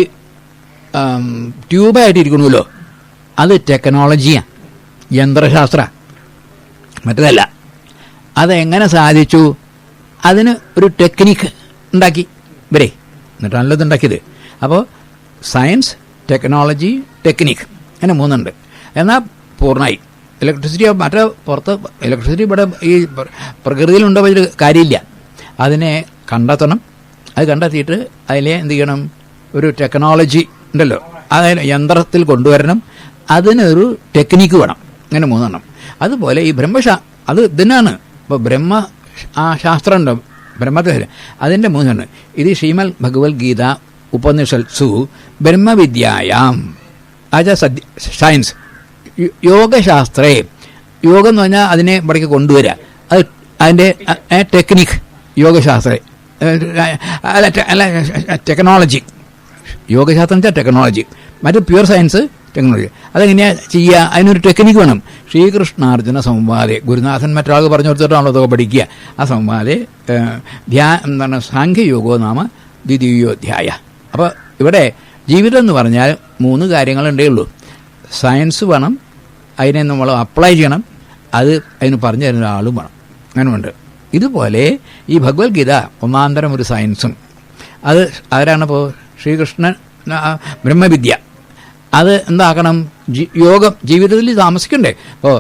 ട്യൂബായിട്ടിരിക്കണമല്ലോ, അത് ടെക്നോളജിയാണ്, യന്ത്രശാസ്ത്ര, മറ്റേതല്ല. അതെങ്ങനെ സാധിച്ചു? അതിന് ഒരു ടെക്നിക്ക് ഉണ്ടാക്കി ഇവരെ, എന്നിട്ടാണല്ലോ ഇതുണ്ടാക്കിയത്. അപ്പോൾ സയൻസ്, ടെക്നോളജി, ടെക്നിക്ക്, അങ്ങനെ 3 ഉണ്ട്. എന്നാൽ പൂർണ്ണമായി ഇലക്ട്രിസിറ്റി മറ്റേ പുറത്ത് ഇലക്ട്രിസിറ്റി ഇവിടെ ഈ പ്രകൃതിയിലുണ്ടോ ഒരു കാര്യമില്ല. അതിനെ കണ്ടെത്തണം. അത് കണ്ടെത്തിയിട്ട് അതിലെ എന്ത് ചെയ്യണം? ഒരു ടെക്നോളജി ഉണ്ടല്ലോ, അതായത് യന്ത്രത്തിൽ കൊണ്ടുവരണം. അതിനൊരു ടെക്നിക്ക് വേണം. അങ്ങനെ 3 എണ്ണം. അതുപോലെ ഈ അത് ഇതിനാണ്. ഇപ്പോൾ ശാസ്ത്രം ഉണ്ടോ, ബ്രഹ്മത്തിൽ, അതിൻ്റെ 3 എണ്ണം. ഇത് ശ്രീമദ് ഭഗവത്ഗീത ഉപനിഷത്സു ബ്രഹ്മവിദ്യായാം സയൻസ് യോഗശാസ്ത്രേ. യോഗം എന്ന് പറഞ്ഞാൽ അതിനെ ഇവിടേക്ക് കൊണ്ടുവരിക. അത് അതിൻ്റെ ടെക്നിക്ക് യോഗശാസ്ത്ര അല്ല ടെക്നോളജി. യോഗശാസ്ത്രം വെച്ചാൽ ടെക്നോളജി, മറ്റു പ്യുവർ സയൻസ് ടെക്നോളജി. അതെങ്ങനെയാണ് ചെയ്യുക? അതിനൊരു ടെക്നിക്ക് വേണം. ശ്രീകൃഷ്ണാർജുന സംവാദേ, ഗുരുനാഥൻ മറ്റൊരാൾക്ക് പറഞ്ഞു കൊടുത്തിട്ടാണല്ലോ അതൊക്കെ പഠിക്കുക. ആ സംവാദേ എന്താണ് സാഖ്യയോഗോ നാമ ദ്വിതീയോധ്യായ. അപ്പോൾ ഇവിടെ ജീവിതം എന്ന് പറഞ്ഞാൽ 3 കാര്യങ്ങളുണ്ടേ ഉള്ളൂ. സയൻസ് വേണം, അതിനെ നമ്മൾ അപ്ലൈ ചെയ്യണം, അത് അതിന് പറഞ്ഞു തരുന്ന ഒരാളും വേണം. അങ്ങനെയുണ്ട്. ഇതുപോലെ ഈ ഭഗവത്ഗീത ഒന്നാന്തരം ഒരു സയൻസും. അത് ആരാണിപ്പോൾ? ശ്രീകൃഷ്ണൻ ബ്രഹ്മവിദ്യ. അത് എന്താക്കണം? യോഗം ജീവിതത്തിൽ താമസിക്കണ്ടേ? ഇപ്പോൾ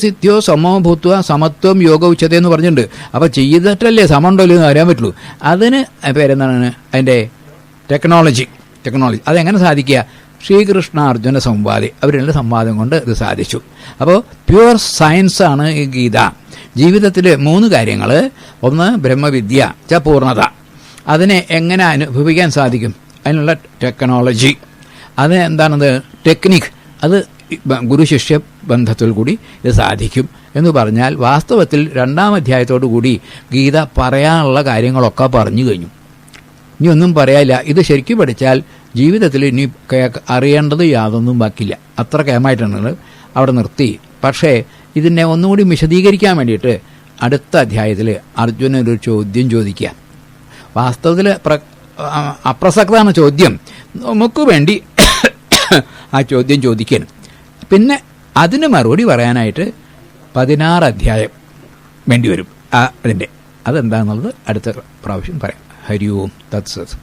സിദ്ധ്യോ സമോ ഭൂത്വ സമത്വം യോഗ ഉച്ചത എന്ന് പറഞ്ഞിട്ടുണ്ട്. അപ്പോൾ ചെയ്തിട്ടല്ലേ സമമുണ്ടോ എന്ന് അറിയാൻ പറ്റുള്ളൂ. അതിന് പേരെന്താണ്? അതിൻ്റെ ടെക്നോളജി. അതെങ്ങനെ സാധിക്കുക? ശ്രീകൃഷ്ണ അർജുന സംവാദി, അവരുടെ സംവാദം കൊണ്ട് ഇത് സാധിച്ചു. അപ്പോൾ പ്യുവർ സയൻസാണ് ഈ ഗീത. ജീവിതത്തിൽ 3 കാര്യങ്ങൾ. ഒന്ന് ബ്രഹ്മവിദ്യ, പൂർണ്ണത. അതിനെ എങ്ങനെ അനുഭവിക്കാൻ സാധിക്കും? അതിനുള്ള ടെക്നോളജി. അത് എന്താണത്? ടെക്നിക്ക്. അത് ഗുരുശിഷ്യ ബന്ധത്തിൽ കൂടി ഇത് സാധിക്കും എന്ന് പറഞ്ഞാൽ വാസ്തവത്തിൽ 2-ാം അധ്യായത്തോടു കൂടി ഗീത പറയാനുള്ള കാര്യങ്ങളൊക്കെ പറഞ്ഞു കഴിഞ്ഞു. ഇനി ഒന്നും പറയാനില്ല. ഇത് ശരിക്കും പഠിച്ചാൽ ജീവിതത്തിൽ ഇനി അറിയേണ്ടത് യാതൊന്നും ബാക്കിയില്ല. അത്ര കേമായിട്ടാണ് അവിടെ നിർത്തി. പക്ഷേ ഇതിനെ ഒന്നുകൂടി വിശദീകരിക്കാൻ വേണ്ടിയിട്ട് അടുത്ത അധ്യായത്തിൽ അർജുനൊരു ചോദ്യം ചോദിക്കുക. വാസ്തവത്തിൽ അപ്രസക്തമാണ് ചോദ്യം. നമുക്ക് വേണ്ടി ആ ചോദ്യം ചോദിക്കണം. പിന്നെ അതിന് മറുപടി പറയാനായിട്ട് 16 അധ്യായം വേണ്ടി വരും. അതിൻ്റെ അതെന്താണെന്നുള്ളത് അടുത്ത പ്രാവശ്യം പറയാം. ഹരി ഓം തത്സത്.